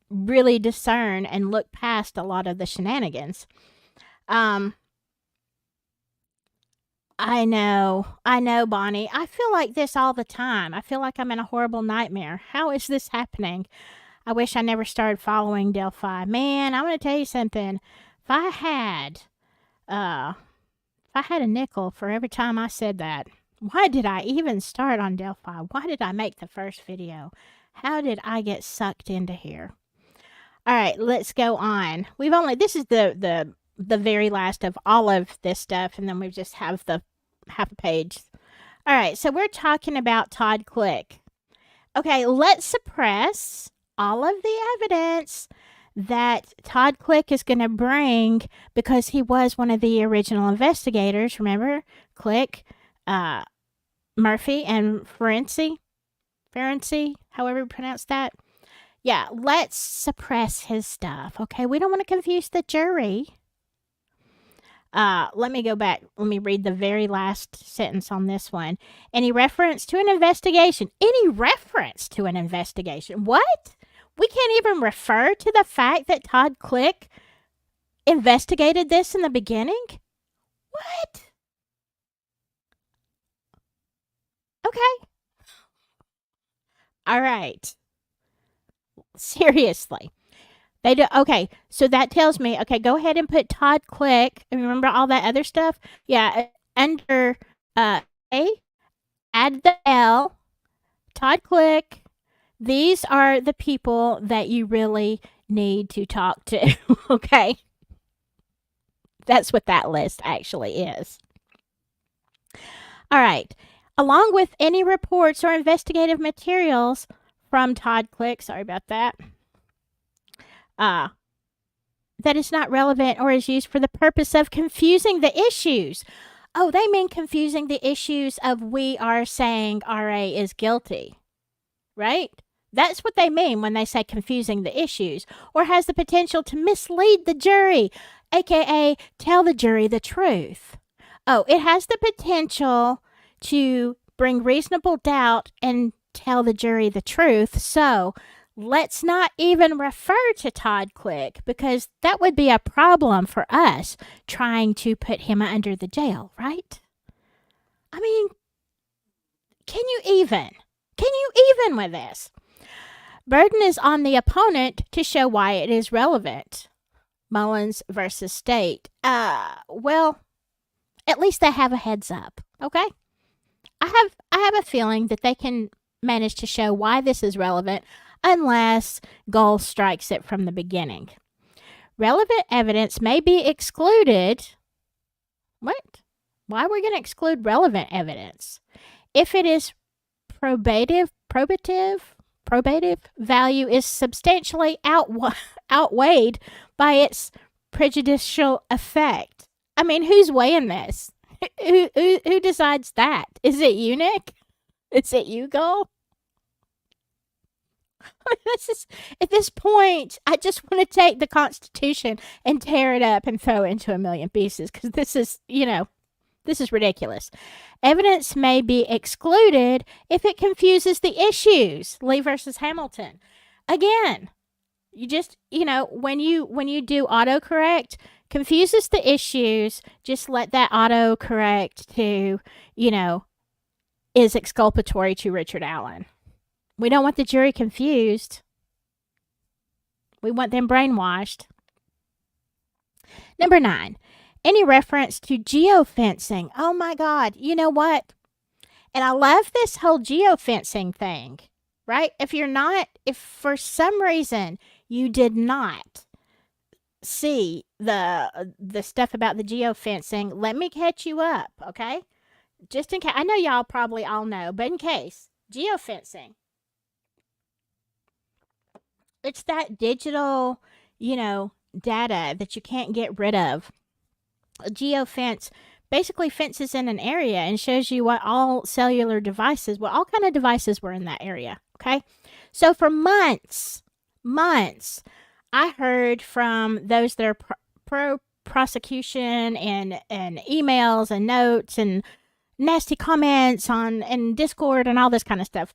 really discern and look past a lot of the shenanigans. I know, Bonnie. I feel like this all the time. I feel like I'm in a horrible nightmare. How is this happening? I wish I never started following Delphi. Man, I'm going to tell you something. If I had a nickel for every time I said that, why did I even start on Delphi? Why did I make the first video? How did I get sucked into here? All right, let's go on. This is the very last of all of this stuff, and then we just have the half a page. All right, so we're talking about Todd Click. Okay, let's suppress all of the evidence that Todd Click is going to bring because he was one of the original investigators. Remember? Click, Murphy, and Ferenczi, however you pronounce that. Yeah, let's suppress his stuff, okay? We don't want to confuse the jury. Let me go back. Let me read the very last sentence on this one. Any reference to an investigation. Any reference to an investigation. What? We can't even refer to the fact that Todd Click investigated this in the beginning? What? Okay. All right. Seriously. They do. Okay, so that tells me, okay, go ahead and put Todd Click. And remember all that other stuff? Yeah, under A, add the L, Todd Click. These are the people that you really need to talk to, okay? That's what that list actually is. All right. Along with any reports or investigative materials from Todd Click, sorry about that, that is not relevant or is used for the purpose of confusing the issues. Oh, they mean confusing the issues of we are saying RA is guilty, right? That's what they mean when they say confusing the issues, or has the potential to mislead the jury, aka tell the jury the truth. Oh, it has the potential to bring reasonable doubt and tell the jury the truth. So let's not even refer to Todd Click because that would be a problem for us trying to put him under the jail, right? I mean, can you even with this? Burden is on the opponent to show why it is relevant. Mullins versus State. Well, at least they have a heads up, okay? I have a feeling that they can manage to show why this is relevant unless Gull strikes it from the beginning. Relevant evidence may be excluded. What? Why are we going to exclude relevant evidence? If it is probative value is substantially outweighed by its prejudicial effect. I mean, who's weighing this? Who decides that? Is it you, Nick? Is it you, Gull? At this point, I just want to take the Constitution and tear it up and throw it into a million pieces because this is ridiculous. Evidence may be excluded if it confuses the issues. Lee versus Hamilton. Again, you just, when you do autocorrect, confuses the issues, just let that auto correct to, is exculpatory to Richard Allen. We don't want the jury confused. We want them brainwashed. Number 9, any reference to geofencing. Oh my God, you know what? And I love this whole geofencing thing, right? If for some reason you did not see the stuff about the geofencing, let me catch you up, okay? Just in case. I know y'all probably all know, but in case. Geofencing. It's that digital, data that you can't get rid of. A geofence basically fences in an area and shows you what all cellular devices, all kind of devices were in that area, okay? So for months, I heard from those that are pro prosecution and emails and notes and nasty comments and Discord and all this kind of stuff.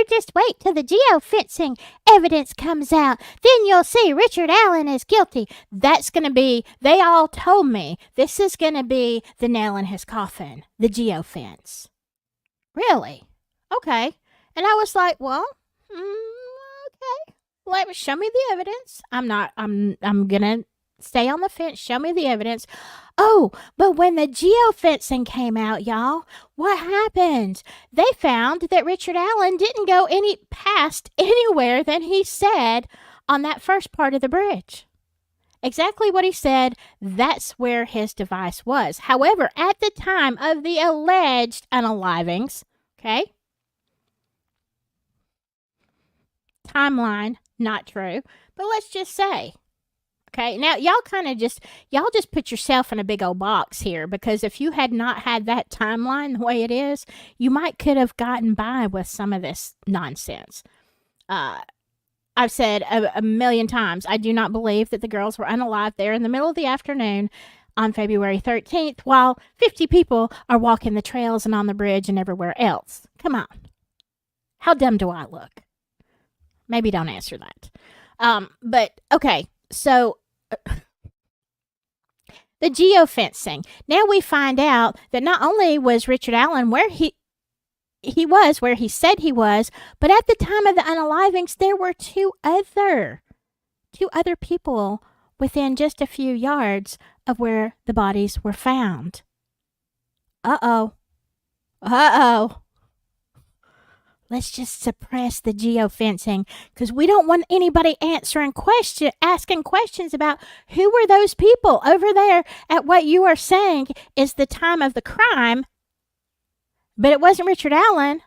Just wait till the geofencing evidence comes out. Then you'll see Richard Allen is guilty. That's going to be, they all told me, this is going to be the nail in his coffin, the geofence. Really? Okay. And I was like, well, okay. Well, show me the evidence. I'm going to stay on the fence. Show me the evidence. Oh, but when the geofencing came out, y'all, what happened? They found that Richard Allen didn't go any past anywhere than he said on that first part of the bridge. Exactly what he said, that's where his device was. However, at the time of the alleged unalivings, okay, timeline, not true, but let's just say, okay, now y'all just put yourself in a big old box here, because if you had not had that timeline the way it is, you could have gotten by with some of this nonsense. I've said a million times, I do not believe that the girls were unalive there in the middle of the afternoon on February 13th while 50 people are walking the trails and on the bridge and everywhere else. Come on. How dumb do I look? Maybe don't answer that. But, okay, so the geofencing. Now we find out that not only was Richard Allen where he was where he said he was, but at the time of the unalivings, there were two other people within just a few yards of where the bodies were found. Uh-oh. Let's just suppress the geofencing, because we don't want anybody asking questions about who were those people over there at what you are saying is the time of the crime, but it wasn't Richard Allen.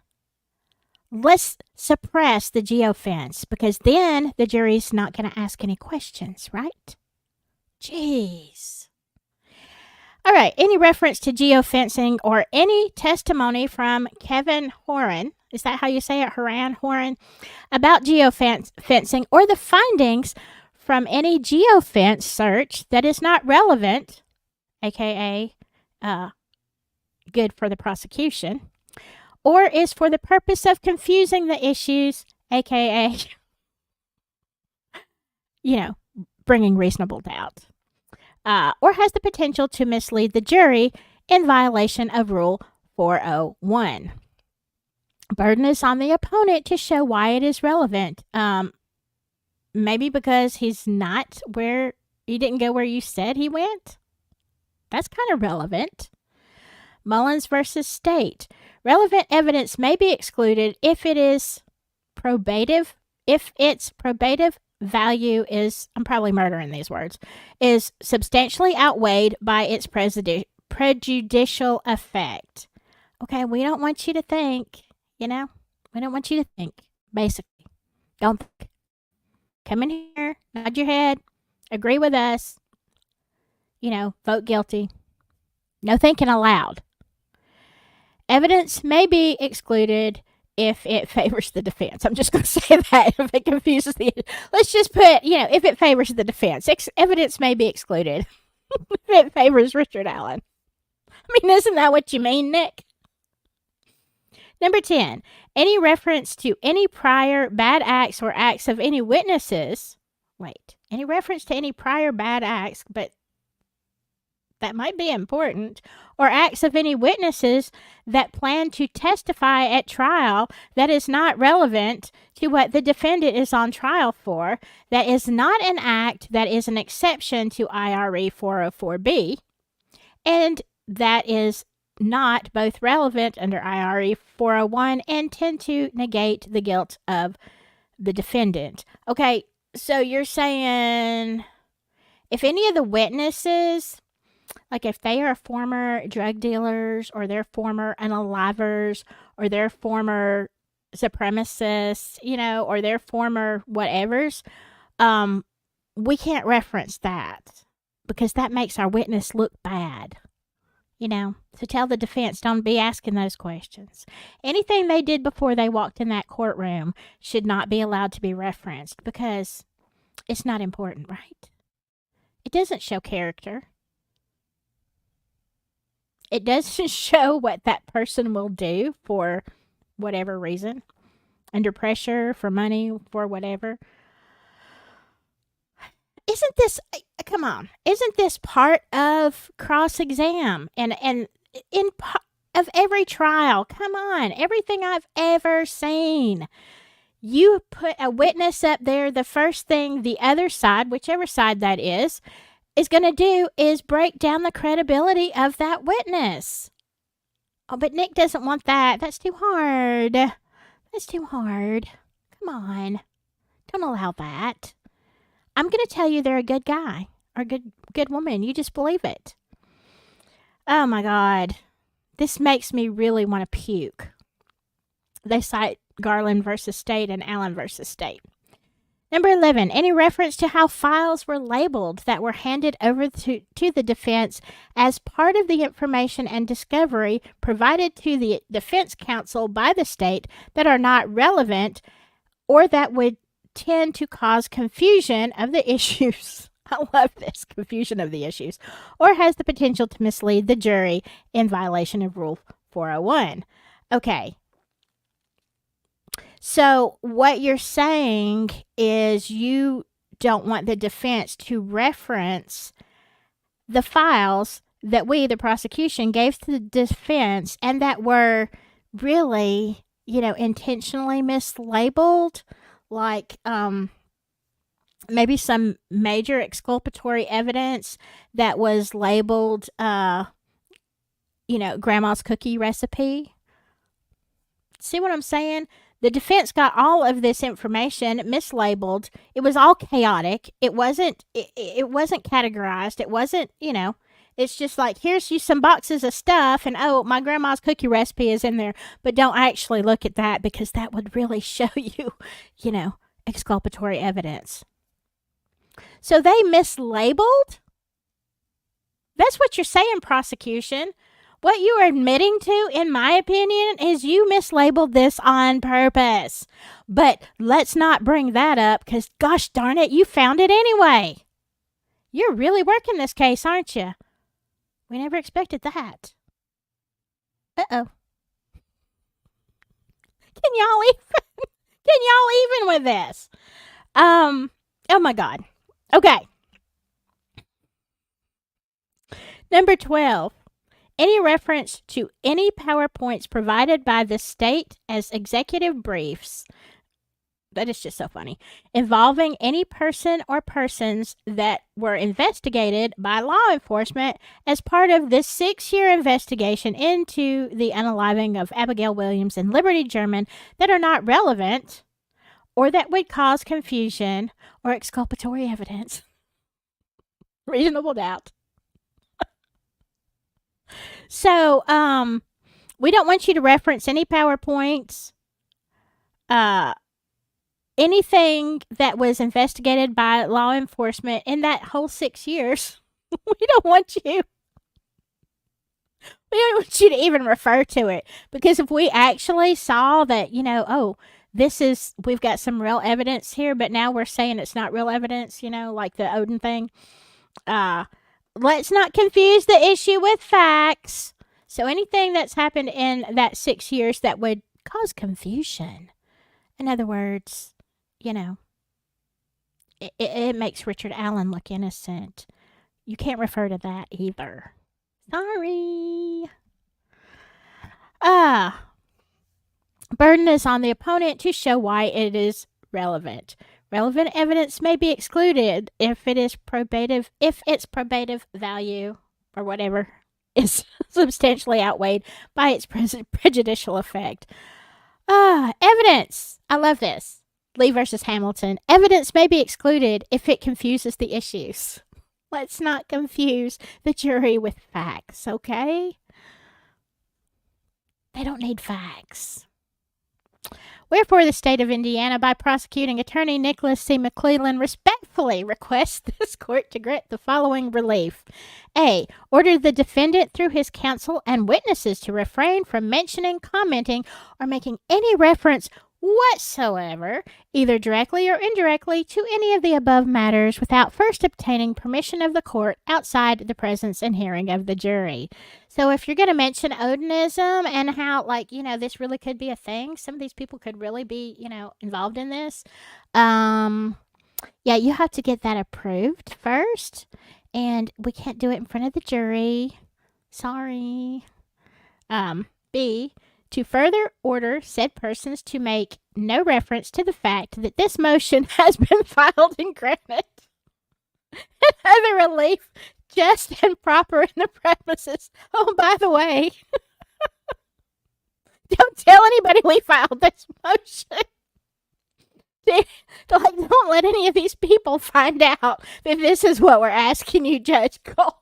Let's suppress the geofence, because then the jury's not going to ask any questions, right? Jeez. All right, any reference to geofencing or any testimony from Kevin Horan, is that how you say it, Horan, about geofencing or the findings from any geofence search that is not relevant, aka good for the prosecution, or is for the purpose of confusing the issues, aka, bringing reasonable doubt. Or has the potential to mislead the jury in violation of Rule 401. Burden is on the opponent to show why it is relevant. Maybe because he didn't go where you said he went. That's kind of relevant. Mullins versus State. Relevant evidence may be excluded if its probative value is, I'm probably murdering these words, is substantially outweighed by its prejudicial effect. Okay, we don't want you to think, we don't want you to think, basically. Don't think. Come in here, nod your head, agree with us, vote guilty. No thinking aloud. Evidence may be excluded if it favors the defense. I'm just going to say that. If it confuses let's just put, if it favors the defense. Evidence may be excluded if it favors Richard Allen. I mean, isn't that what you mean, Nick? Number 10, any reference to any prior bad acts or acts of any witnesses. Wait, any reference to any prior bad acts, but that might be important, or acts of any witnesses that plan to testify at trial that is not relevant to what the defendant is on trial for, that is not an act that is an exception to IRE 404B, and that is not both relevant under IRE 401 and tend to negate the guilt of the defendant. Okay, so you're saying if any of the witnesses, like if they are former drug dealers or they're former unalivers or they're former supremacists, or they're former whatevers, we can't reference that because that makes our witness look bad. So tell the defense, don't be asking those questions. Anything they did before they walked in that courtroom should not be allowed to be referenced because it's not important, right? It doesn't show character. It doesn't show what that person will do for whatever reason, under pressure, for money, for whatever. Isn't this part of cross-exam and of every trial? Come on, everything I've ever seen. You put a witness up there, the first thing the other side, whichever side that is going to do is break down the credibility of that witness. Oh, but Nick doesn't want that. That's too hard. Come on. Don't allow that. I'm going to tell you they're a good guy or good woman. You just believe it. Oh, my God. This makes me really want to puke. They cite Garland versus State and Allen versus State. Number 11, any reference to how files were labeled that were handed over to the defense as part of the information and discovery provided to the defense counsel by the state that are not relevant or that would tend to cause confusion of the issues. I love this, confusion of the issues, or has the potential to mislead the jury in violation of Rule 401. Okay. So what you're saying is you don't want the defense to reference the files that we, the prosecution, gave to the defense and that were really, intentionally mislabeled, like maybe some major exculpatory evidence that was labeled, grandma's cookie recipe. See what I'm saying? The defense got all of this information mislabeled. It was all chaotic. It wasn't categorized. It wasn't, it's just like, here's you some boxes of stuff and oh, my grandma's cookie recipe is in there. But don't actually look at that because that would really show you, exculpatory evidence. So they mislabeled? That's what you're saying, prosecution. What you are admitting to, in my opinion, is you mislabeled this on purpose. But let's not bring that up because, gosh darn it, you found it anyway. You're really working this case, aren't you? We never expected that. Uh-oh. Can y'all even with this? Oh my God. Okay. Number 12. Any reference to any PowerPoints provided by the state as executive briefs, that is just so funny, involving any person or persons that were investigated by law enforcement as part of this 6-year investigation into the unaliving of Abigail Williams and Liberty German that are not relevant or that would cause confusion or exculpatory evidence. Reasonable doubt. So, we don't want you to reference any PowerPoints, anything that was investigated by law enforcement in that whole 6 years. We don't want you to even refer to it because if we actually saw that, we've got some real evidence here, but now we're saying it's not real evidence, like the Odin thing. Let's not confuse the issue with facts. So anything that's happened in that 6 years that would cause confusion. In other words, it makes Richard Allen look innocent. You can't refer to that either. Sorry. Burden is on the opponent to show why it is relevant. Relevant evidence may be excluded if its probative value or whatever is substantially outweighed by its prejudicial effect. Evidence. I love this. Lee versus Hamilton. Evidence may be excluded if it confuses the issues. Let's not confuse the jury with facts, okay? They don't need facts. Wherefore, the state of Indiana, by prosecuting attorney Nicholas C. McClellan, respectfully requests this court to grant the following relief. A. Order the defendant through his counsel and witnesses to refrain from mentioning, commenting, or making any reference whatsoever, either directly or indirectly, to any of the above matters without first obtaining permission of the court outside the presence and hearing of the jury. So if you're going to mention Odinism and how, this really could be a thing, some of these people could really be, involved in this, you have to get that approved first, and we can't do it in front of the jury. Sorry. B, to further order said persons to make no reference to the fact that this motion has been filed and granted. Other relief just and proper in the premises. Oh, by the way, don't tell anybody we filed this motion. Don't let any of these people find out that this is what we're asking you, Judge Cole.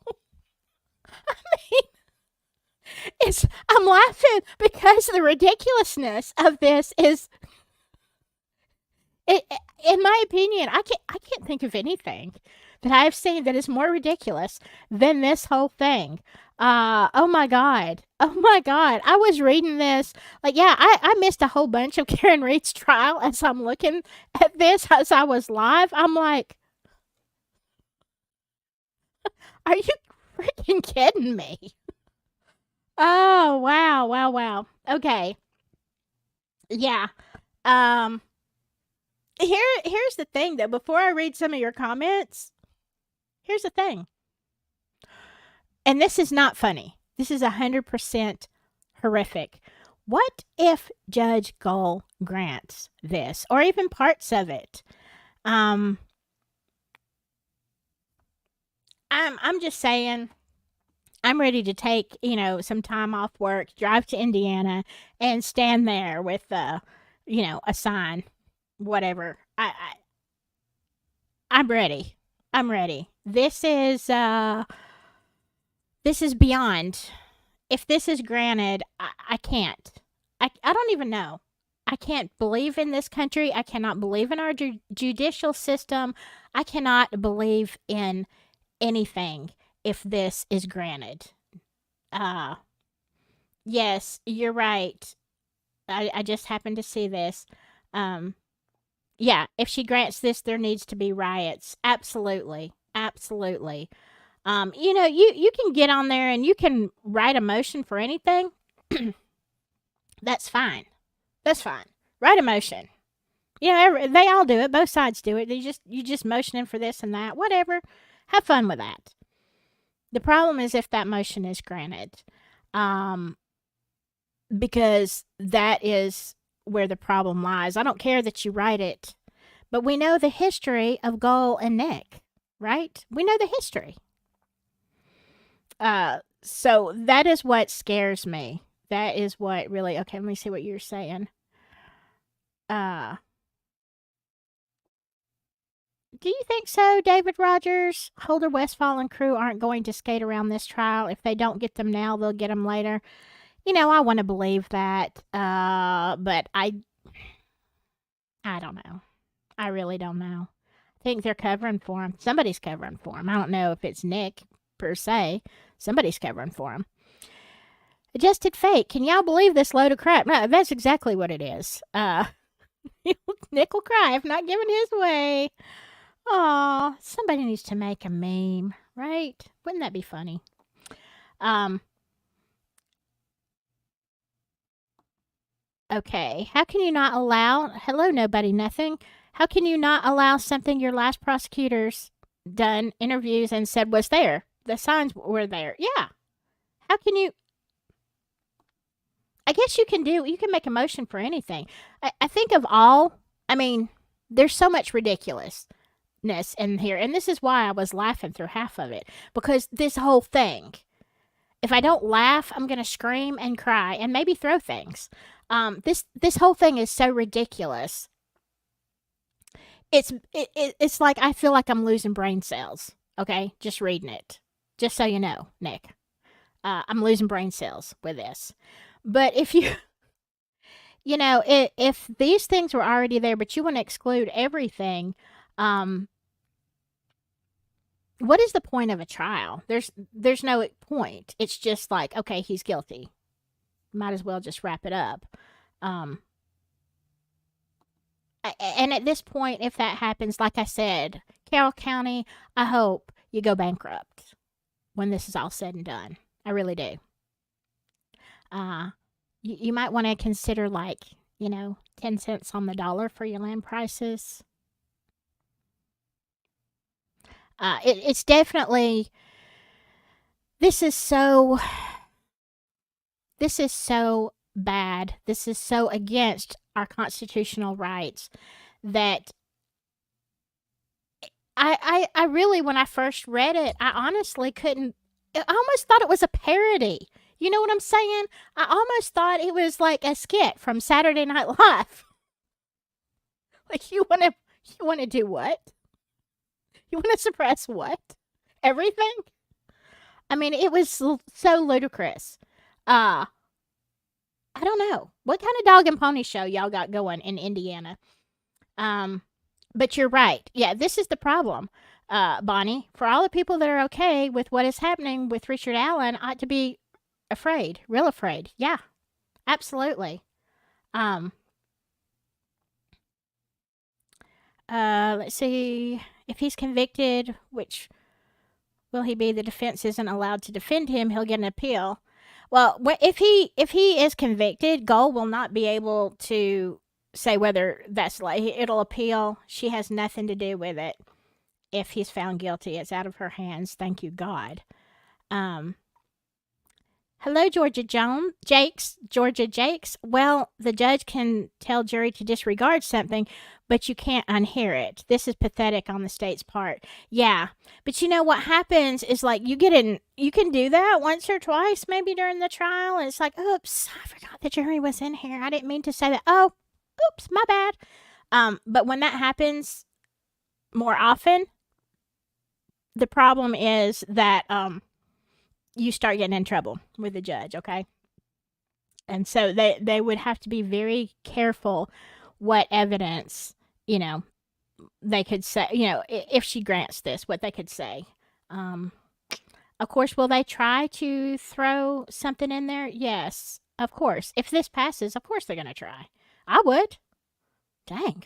I mean, I'm laughing because the ridiculousness of this is, in my opinion, I can't think of anything that I've seen that is more ridiculous than this whole thing. Oh my God. I was reading this. I missed a whole bunch of Karen Reed's trial as I'm looking at this as I was live. I'm like, are you freaking kidding me? Oh, wow. Okay. Yeah. Here's the thing, though. Before I read some of your comments, here's the thing. And this is not funny. This is 100% horrific. What if Judge Gull grants this, or even parts of it? I'm just saying, I'm ready to take, some time off work, drive to Indiana, and stand there with, a sign, whatever. I'm ready. This is beyond. If this is granted, I can't. I don't even know. I can't believe in this country. I cannot believe in our judicial system. I cannot believe in anything if this is granted. Yes, you're right. I just happened to see this. If she grants this, there needs to be riots. Absolutely. You can get on there and you can write a motion for anything. That's fine. Write a motion. They all do it. Both sides do it. You just motioning for this and that. Whatever. Have fun with that. The problem is if that motion is granted, because that is where the problem lies. I don't care that you write it, but we know the history of Gull and Nick, right? We know the history. So that is what scares me. That is what really, okay, let me see what you're saying. Do you think so, David Rogers? Holder Westfall and crew aren't going to skate around this trial. If they don't get them now, they'll get them later. I want to believe that, but I don't know. I really don't know. I think they're covering for him. Somebody's covering for him. I don't know if it's Nick, per se. Somebody's covering for him. Adjusted fate. Can y'all believe this load of crap? No, that's exactly what it is. Nick will cry if not given his way. Aw, somebody needs to make a meme, right? Wouldn't that be funny? Okay. How can you not allow... Hello, nobody, nothing. How can you not allow something your last prosecutors done interviews and said was there. The signs were there. Yeah. How can you? I guess you can make a motion for anything. I think of all, I mean, there's so much ridiculousness in here. And this is why I was laughing through half of it. Because this whole thing, if I don't laugh, I'm going to scream and cry and maybe throw things. This whole thing is so ridiculous. It's like I feel like I'm losing brain cells. Okay, just reading it. Just so you know, Nick, I'm losing brain cells with this. But if you, if these things were already there, but you want to exclude everything, what is the point of a trial? There's no point. It's just like, okay, he's guilty. Might as well just wrap it up. And at this point, if that happens, like I said, Carroll County, I hope you go bankrupt when this is all said and done. I really do. You might want to consider, like, 10 cents on the dollar for your land prices. It's definitely, this is so bad. This is so against our constitutional rights that I really, when I first read it, I honestly couldn't, I almost thought it was a parody. You know what I'm saying? I almost thought it was like a skit from Saturday Night Live. Like, you want to do what? You want to suppress what? Everything? I mean, it was so ludicrous. I don't know. What kind of dog and pony show y'all got going in Indiana? But you're right. Yeah, this is the problem, Bonnie. For all the people that are okay with what is happening with Richard Allen, ought to be afraid, real afraid. Yeah, absolutely. Let's see. If he's convicted, which will he be? The defense isn't allowed to defend him. He'll get an appeal. Well, if he is convicted, Gold will not be able to say whether that's like, it'll appeal. She has nothing to do with it. If he's found guilty, it's out of her hands. Thank you, God. Hello, Georgia Jakes. Well, the judge can tell jury to disregard something, but you can't unhear it. This is pathetic on the state's part. Yeah, but you know what happens is, like, you can do that once or twice, maybe during the trial, and it's like, oops, I forgot the jury was in here. I didn't mean to say that. Oh, oops, my bad. But when that happens more often, the problem is that you start getting in trouble with the judge, okay? And so they would have to be very careful what evidence, they could say, if she grants this, what they could say. Of course, will they try to throw something in there? Yes, of course. If this passes, of course they're going to try. I would. Dang.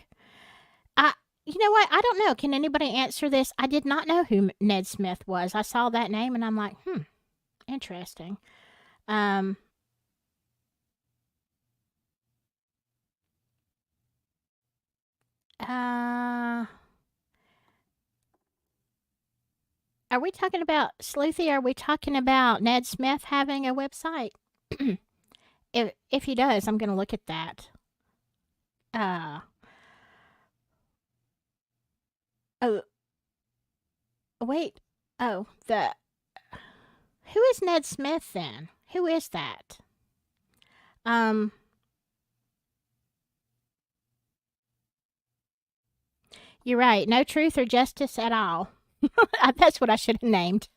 You know what? I don't know. Can anybody answer this? I did not know who Ned Smith was. I saw that name and I'm like, interesting. Are we talking about Sleuthy? Are we talking about Ned Smith having a website? If he does, I'm going to look at that. Oh, wait. Oh, who is Ned Smith then? Who is that? You're right. No truth or justice at all. That's what I should have named.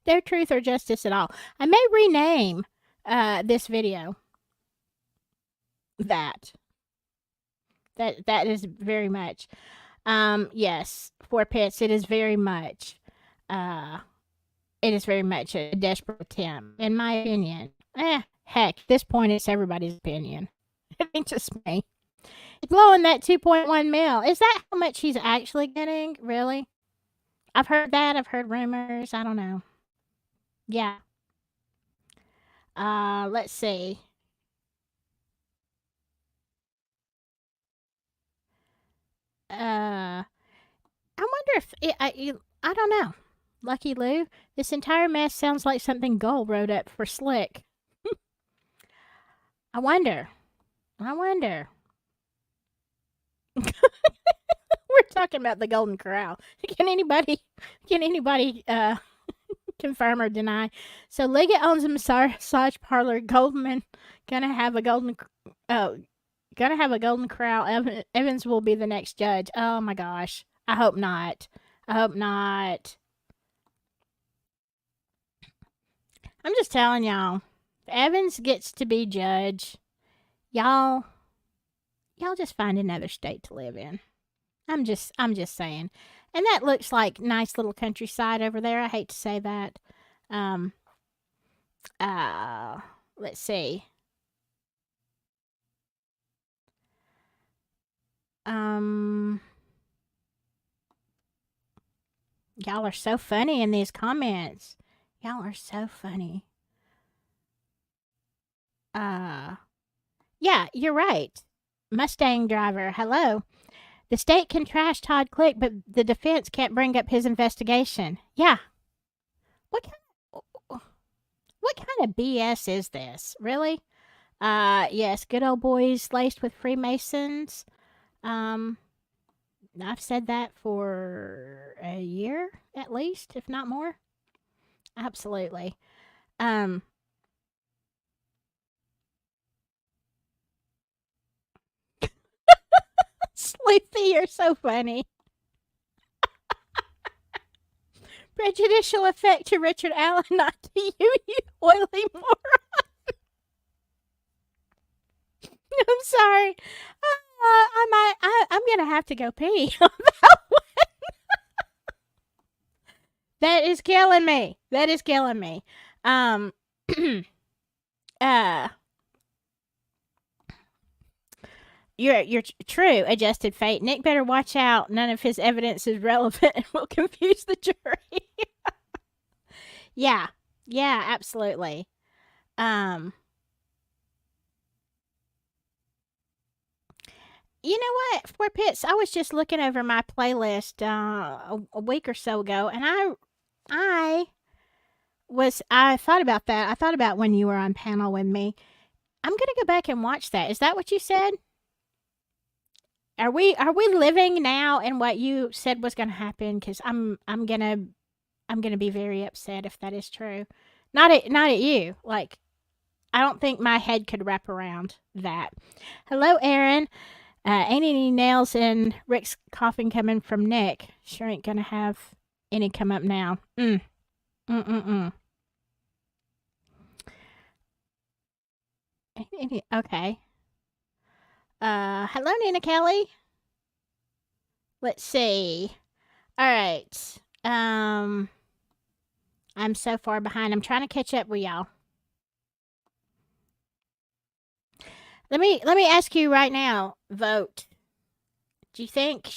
No truth or justice at all. I may rename this video that is very much. Yes, Four Pits. It is very much. It is very much a desperate attempt, in my opinion. Heck, at this point, it's everybody's opinion. It ain't just me. He's blowing that 2.1 mil. Is that how much he's actually getting? Really? I've heard that. I've heard rumors. I don't know. Yeah. Let's see. I wonder if I don't know. Lucky Lou, this entire mess sounds like something Gull wrote up for Slick. I wonder. I wonder. We're talking about the Golden Corral. Can anybody confirm or deny? So Liggett owns a massage parlor. Goldman gonna have a golden corral. Evans will be the next judge. Oh my gosh. I hope not. I hope not. I'm just telling y'all. If Evans gets to be judge, y'all just find another state to live in. I'm just saying. And that looks like nice little countryside over there. I hate to say that. Um let's see. Y'all are so funny in these comments. Y'all are so funny. Yeah, you're right. Mustang driver, hello. The state can trash Todd Click, but the defense can't bring up his investigation. Yeah. What kind of BS is this? Really? Yes, good old boys laced with Freemasons. I've said that for a year at least, if not more. Absolutely. Sleepy, you're so funny. Prejudicial effect to Richard Allen, not to you, you oily moron. I'm sorry. I'm gonna have to go pee on that one. That is killing me. That is killing me. You're true, adjusted fate. Nick better watch out. None of his evidence is relevant and will confuse the jury. Yeah. Yeah, absolutely. You know what? For Pitts, I was just looking over my playlist a week or so ago, and I thought about that. I thought about when you were on panel with me. I'm gonna go back and watch that. Is that what you said? Are we living now in what you said was gonna happen? Because I'm gonna be very upset if that is true. Not at you. Like, I don't think my head could wrap around that. Hello, Aaron. Ain't any nails in Rick's coughing coming from Nick. Sure ain't gonna have any come up now. Okay. Hello, Nina Kelly. Let's see. All right. I'm so far behind. I'm trying to catch up with y'all. Let me ask you right now. Vote. Do you think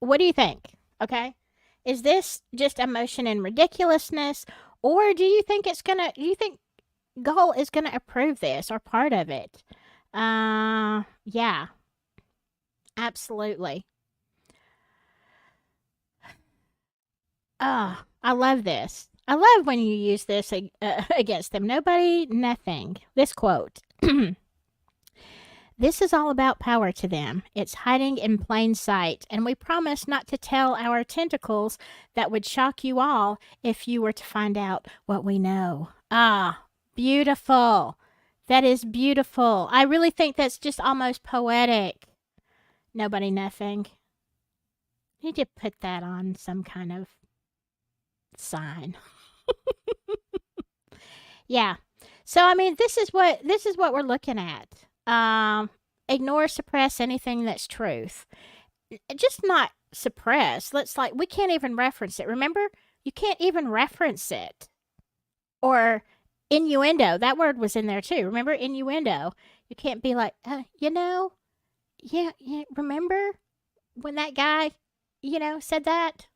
what do you think? Okay. Is this just emotion and ridiculousness, or do you think do you think Gull is gonna approve this or part of it? Yeah. Absolutely. I love this. I love when you use this against them. Nobody, nothing. This quote. This is all about power to them. It's hiding in plain sight, and we promise not to tell our tentacles that would shock you all if you were to find out what we know. Beautiful. That is beautiful. I really think that's just almost poetic. Nobody, nothing. Need to put that on some kind of sign. Yeah. So I mean, this is what we're looking at. Ignore, suppress anything that's truth. Just not suppress. We can't even reference it. Remember, you can't even reference it. Or innuendo. That word was in there too. Remember innuendo? You can't be like, yeah. Remember when that guy, said that?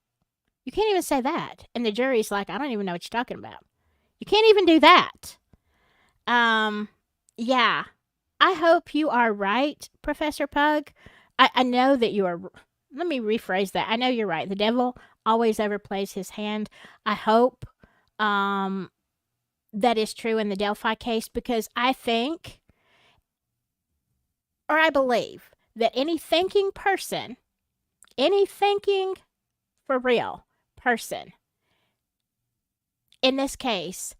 You can't even say that. And the jury's like, I don't even know what you're talking about. You can't even do that. Yeah. I hope you are right, Professor Pug. I know that you are. let me rephrase that. I know you're right. The devil always overplays his hand. I hope that is true in the Delphi case, because I think, or I believe, that any thinking person, any thinking for real person in this case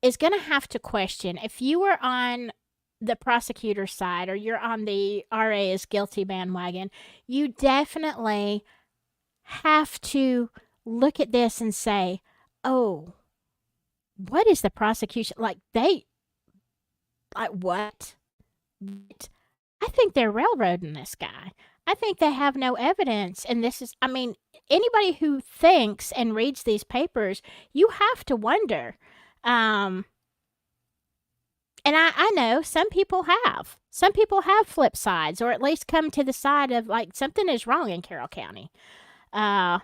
is going to have to question, if you were on the prosecutor's side or you're on the RA is guilty bandwagon, you definitely have to look at this and say, oh, what is the prosecution like? What? I think they're railroading this guy. I think they have no evidence. And this is, I mean, anybody who thinks and reads these papers, you have to wonder. And I know some people have. Some people have flip sides, or at least come to the side of like something is wrong in Carroll County. All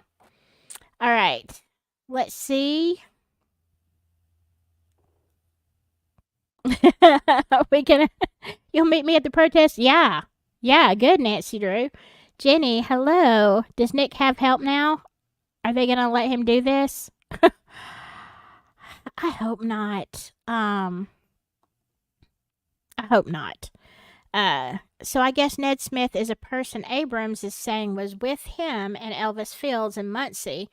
right. Let's see. We can. You'll meet me at the protest? Yeah. Yeah, good, Nancy Drew. Jenny, hello. Does Nick have help now? Are they going to let him do this? I hope not. I hope not. So I guess Ned Smith is a person Abrams is saying was with him and Elvis Fields in Muncie,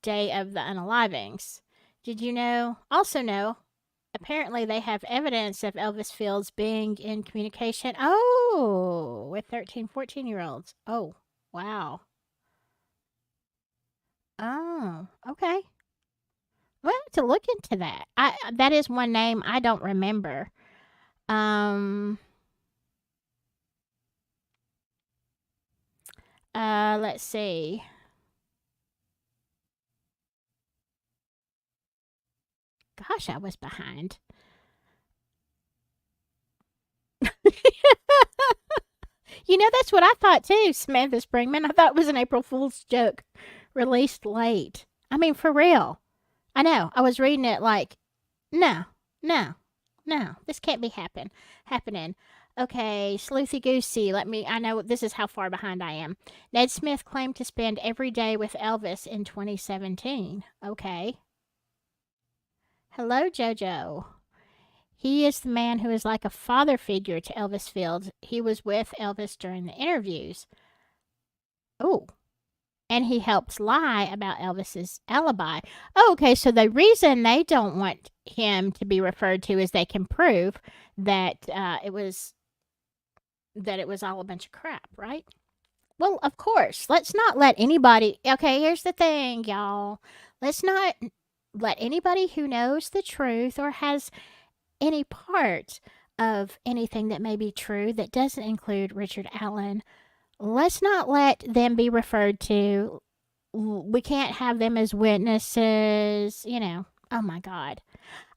day of the unalivings. Did you know? Also know, apparently they have evidence of Elvis Fields being in communication. Oh, with 13, 14-year-olds. Oh, wow. Oh, okay. We'll have to look into that. That is one name I don't remember. Let's see. Gosh, I was behind. You know, that's what I thought too, Samantha Springman. I thought it was an April Fool's joke released late. I mean, for real. I know. I was reading it like, no, no, no, this can't be happening. Okay, Sleuthy Goosey, I know this is how far behind I am. Ned Smith claimed to spend every day with Elvis in 2017. Okay. Hello, JoJo. He is the man who is like a father figure to Elvis Fields. He was with Elvis during the interviews. Oh, and he helped lie about Elvis's alibi. Oh, okay, so the reason they don't want him to be referred to is they can prove that it was all a bunch of crap, right? Well, of course. Let's not let anybody. Okay, here's the thing, y'all. Let's not let anybody who knows the truth or has any part of anything that may be true that doesn't include Richard Allen, let's not let them be referred to. We can't have them as witnesses, Oh my God.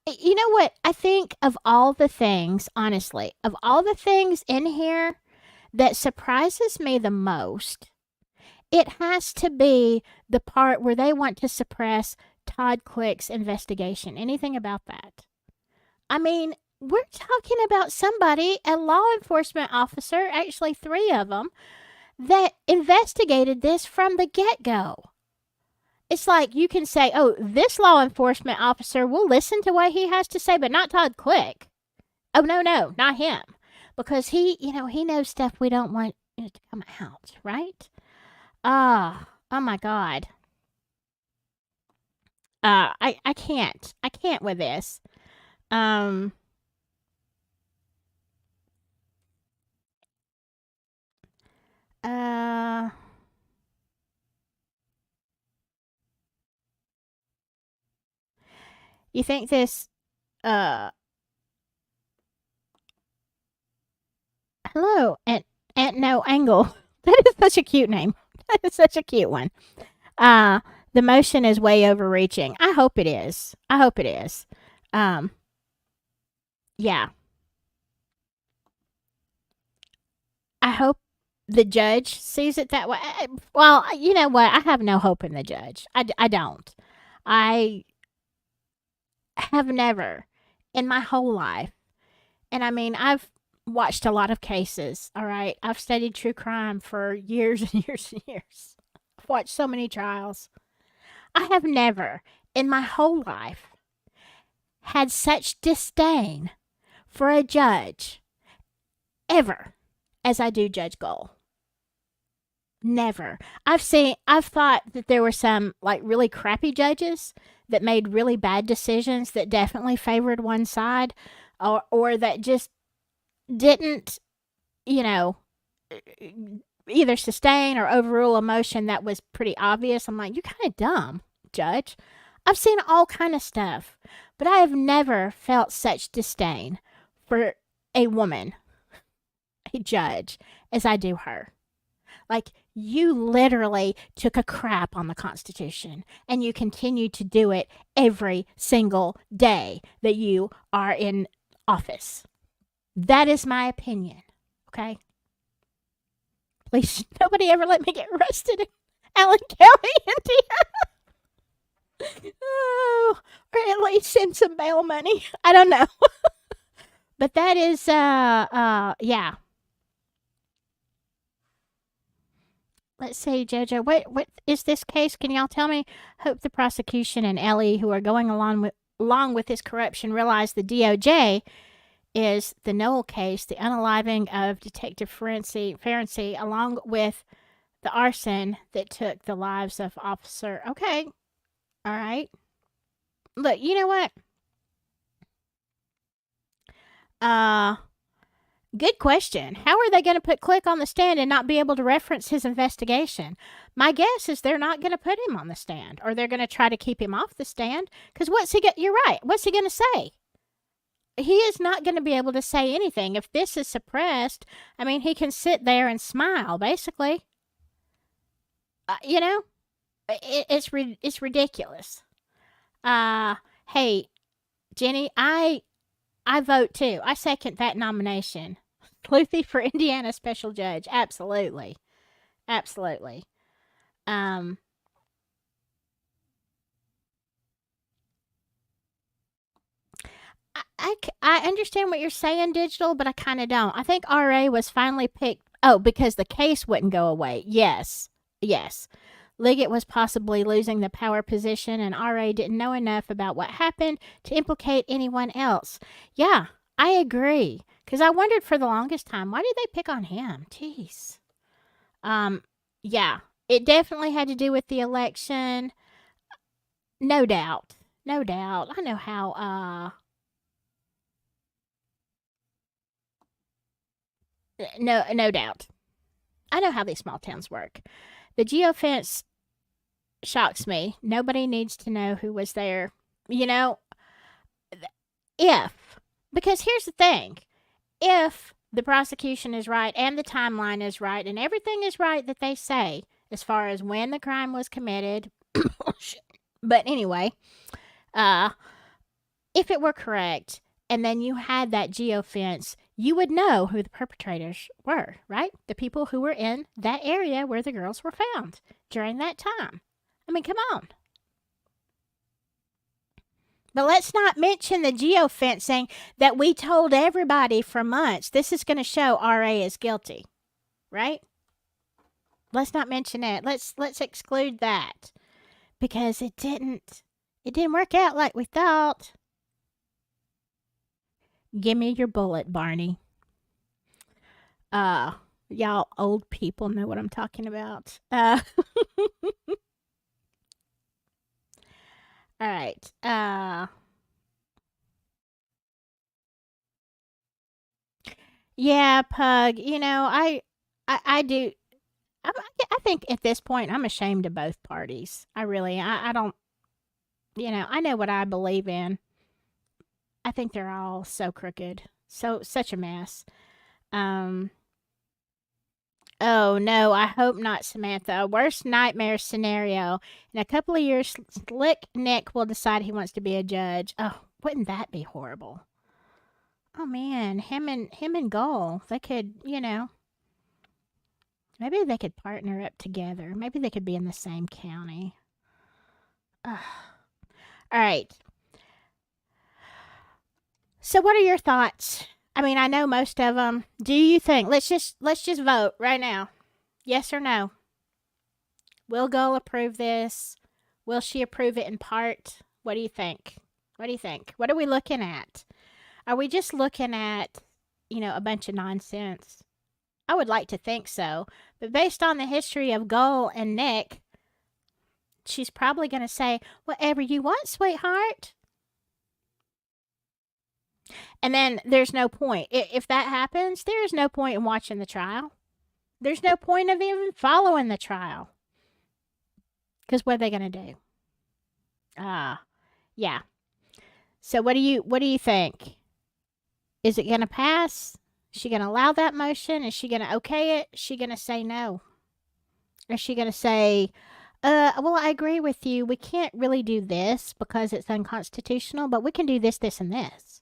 You know what? I think of all the things, honestly, of all the things in here that surprises me the most, it has to be the part where they want to suppress Todd Quick's investigation. Anything about that? I mean, we're talking about somebody, a law enforcement officer, actually 3 of them, that investigated this from the get-go. It's like you can say, oh, this law enforcement officer will listen to what he has to say, but not Todd Quick. Oh, no, not him. Because he knows stuff we don't want to come out, right? Oh my God. I can't with this. You think this, hello, Aunt No Angle. That is such a cute name. That is such a cute one. The motion is way overreaching. I hope it is. Yeah. I hope the judge sees it that way. Well, you know what? I have no hope in the judge. I don't. I have never in my whole life, and I mean, I've watched a lot of cases, all right? I've studied true crime for years and years and years. I've watched so many trials. I have never in my whole life had such disdain for a judge ever as I do Judge Gold. Never. I've thought that there were some like really crappy judges that made really bad decisions that definitely favored one side, or that just didn't, you know, either sustain or overrule a motion that was pretty obvious. I'm like, you're kind of dumb, judge. I've seen all kind of stuff, but I have never felt such disdain for a woman, a judge, as I do her. Like, you literally took a crap on the Constitution, and you continue to do it every single day that you are in office. That is my opinion, okay? Please, nobody ever let me get arrested in Allen County, Indiana. Oh, or at least send some bail money. I don't know. But that is, yeah. Let's see, Jojo, what is this case? Can y'all tell me? Hope the prosecution and Ellie, who are going along with this corruption, realize the DOJ is the Noel case, the unaliving of Detective Ferenczi, along with the arson that took the lives of Officer. Okay, all right. Look, you know what? Good question. How are they going to put Click on the stand and not be able to reference his investigation? My guess is they're not going to put him on the stand, or they're going to try to keep him off the stand. Because you're right. What's he going to say? He is not going to be able to say anything. If this is suppressed, I mean, he can sit there and smile, basically. You know, it's ridiculous. Hey, Jenny, I vote too. I second that nomination. Cluthy for Indiana Special Judge. Absolutely. Absolutely. I understand what you're saying, Digital, but I kind of don't. I think RA was finally picked. Oh, because the case wouldn't go away. Yes. Yes. Liggett was possibly losing the power position, and RA didn't know enough about what happened to implicate anyone else. Yeah, I agree. Because I wondered for the longest time, why did they pick on him? Jeez. Yeah, it definitely had to do with the election. No doubt. No doubt. I know how, no doubt. I know how these small towns work. The geofence shocks me. Nobody needs to know who was there. You know, because here's the thing. If the prosecution is right and the timeline is right and everything is right that they say as far as when the crime was committed, but anyway, if it were correct and then you had that geofence, you would know who the perpetrators were, right? The people who were in that area where the girls were found during that time. I mean, come on. But let's not mention the geofencing that we told everybody for months. This is going to show RA is guilty, right? Let's not mention it. Let's exclude that because it didn't work out like we thought. Give me your bullet, Barney. Y'all old people know what I'm talking about. All right. Yeah, Pug. You know, I do. I think at this point I'm ashamed of both parties. I don't. You know, I know what I believe in. I think they're all so crooked, such a mess. Um. Oh no, I hope not, Samantha. Worst nightmare scenario. In a couple of years, Slick Nick will decide he wants to be a judge. Oh, wouldn't that be horrible? Oh man, him and Goal, they could, you know, maybe they could partner up together. Maybe they could be in the same county. Ugh. All right. So, what are your thoughts I mean, I know most of them. Do you think? Let's just vote right now. Yes or no? Will Gull approve this? Will she approve it in part? What do you think? What do you think? What are we looking at? Are we just looking at, a bunch of nonsense? I would like to think so. But based on the history of Gull and Nick, she's probably going to say, whatever you want, sweetheart. And then there's no point. If that happens, there is no point in watching the trial. There's no point of even following the trial. Because what are they going to do? Yeah. So what do you think? Is it going to pass? Is she going to allow that motion? Is she going to okay it? Is she going to say no? Or is she going to say, well, I agree with you. We can't really do this because it's unconstitutional, but we can do this, this, and this.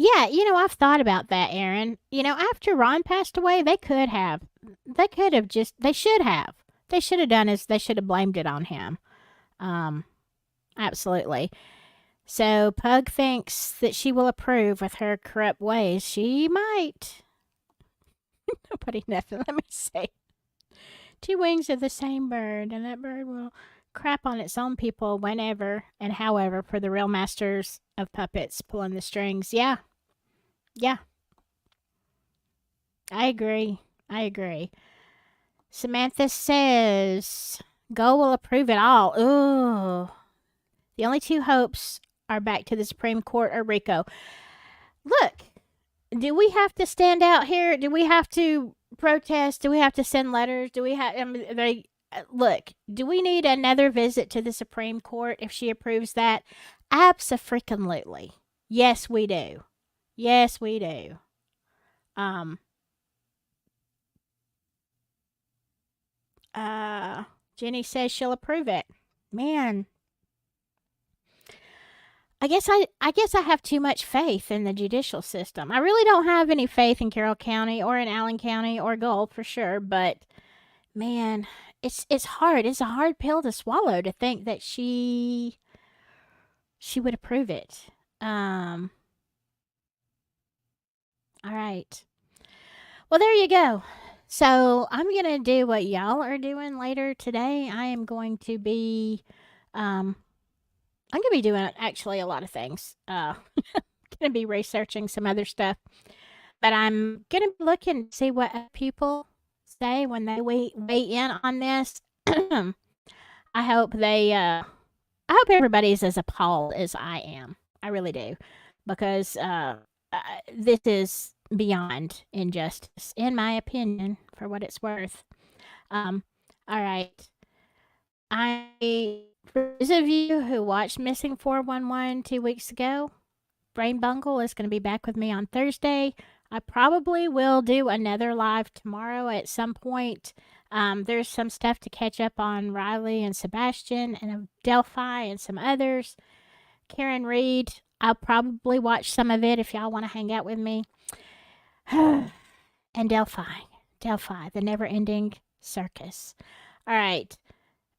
Yeah, I've thought about that, Aaron. After Ron passed away, they should have done is they should have blamed it on him. Absolutely. So Pug thinks that she will approve with her corrupt ways. She might. Nobody nothing. Let me say. Two wings of the same bird, and that bird will crap on its own people whenever and however for the real masters of puppets pulling the strings. Yeah. I agree. Samantha says, Go will approve it all. Ooh. The only two hopes are back to the Supreme Court or Rico. Look, do we have to stand out here? Do we have to protest? Do we have to send letters? Do we have, look, do we need another visit to the Supreme Court if she approves that? Abso-freaking-lutely. Yes, we do. Jenny says she'll approve it. Man, I guess I have too much faith in the judicial system. I really don't have any faith in Carroll County or in Allen County or Gulf for sure, but man, it's hard. It's a hard pill to swallow to think that she would approve it. All right. Well, there you go. So I'm going to do what y'all are doing later today. I am going to be, I'm going to be doing actually a lot of things. Going to be researching some other stuff. But I'm going to look and see what people say when they weigh in on this. I hope everybody's as appalled as I am. I really do. Because this is beyond injustice, in my opinion, for what it's worth. All right. For those of you who watched Missing 411 2 weeks ago, Brain Bungle is going to be back with me on Thursday. I probably will do another live tomorrow at some point. There's some stuff to catch up on Riley and Sebastian and Delphi and some others. Karen Reed, I'll probably watch some of it if y'all want to hang out with me. And Delphi, the never-ending circus. All right.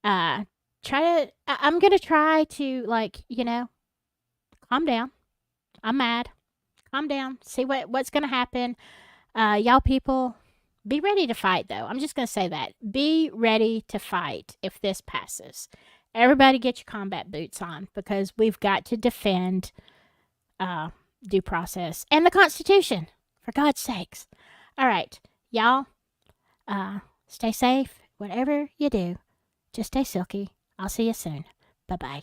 I'm going to try to, calm down. I'm mad. Calm down. See what's going to happen. Y'all people, be ready to fight, though. I'm just going to say that. Be ready to fight if this passes. Everybody get your combat boots on because we've got to defend due process and the Constitution, for God's sakes. All right, y'all, stay safe. Whatever you do, just stay silky. I'll see you soon. Bye-bye.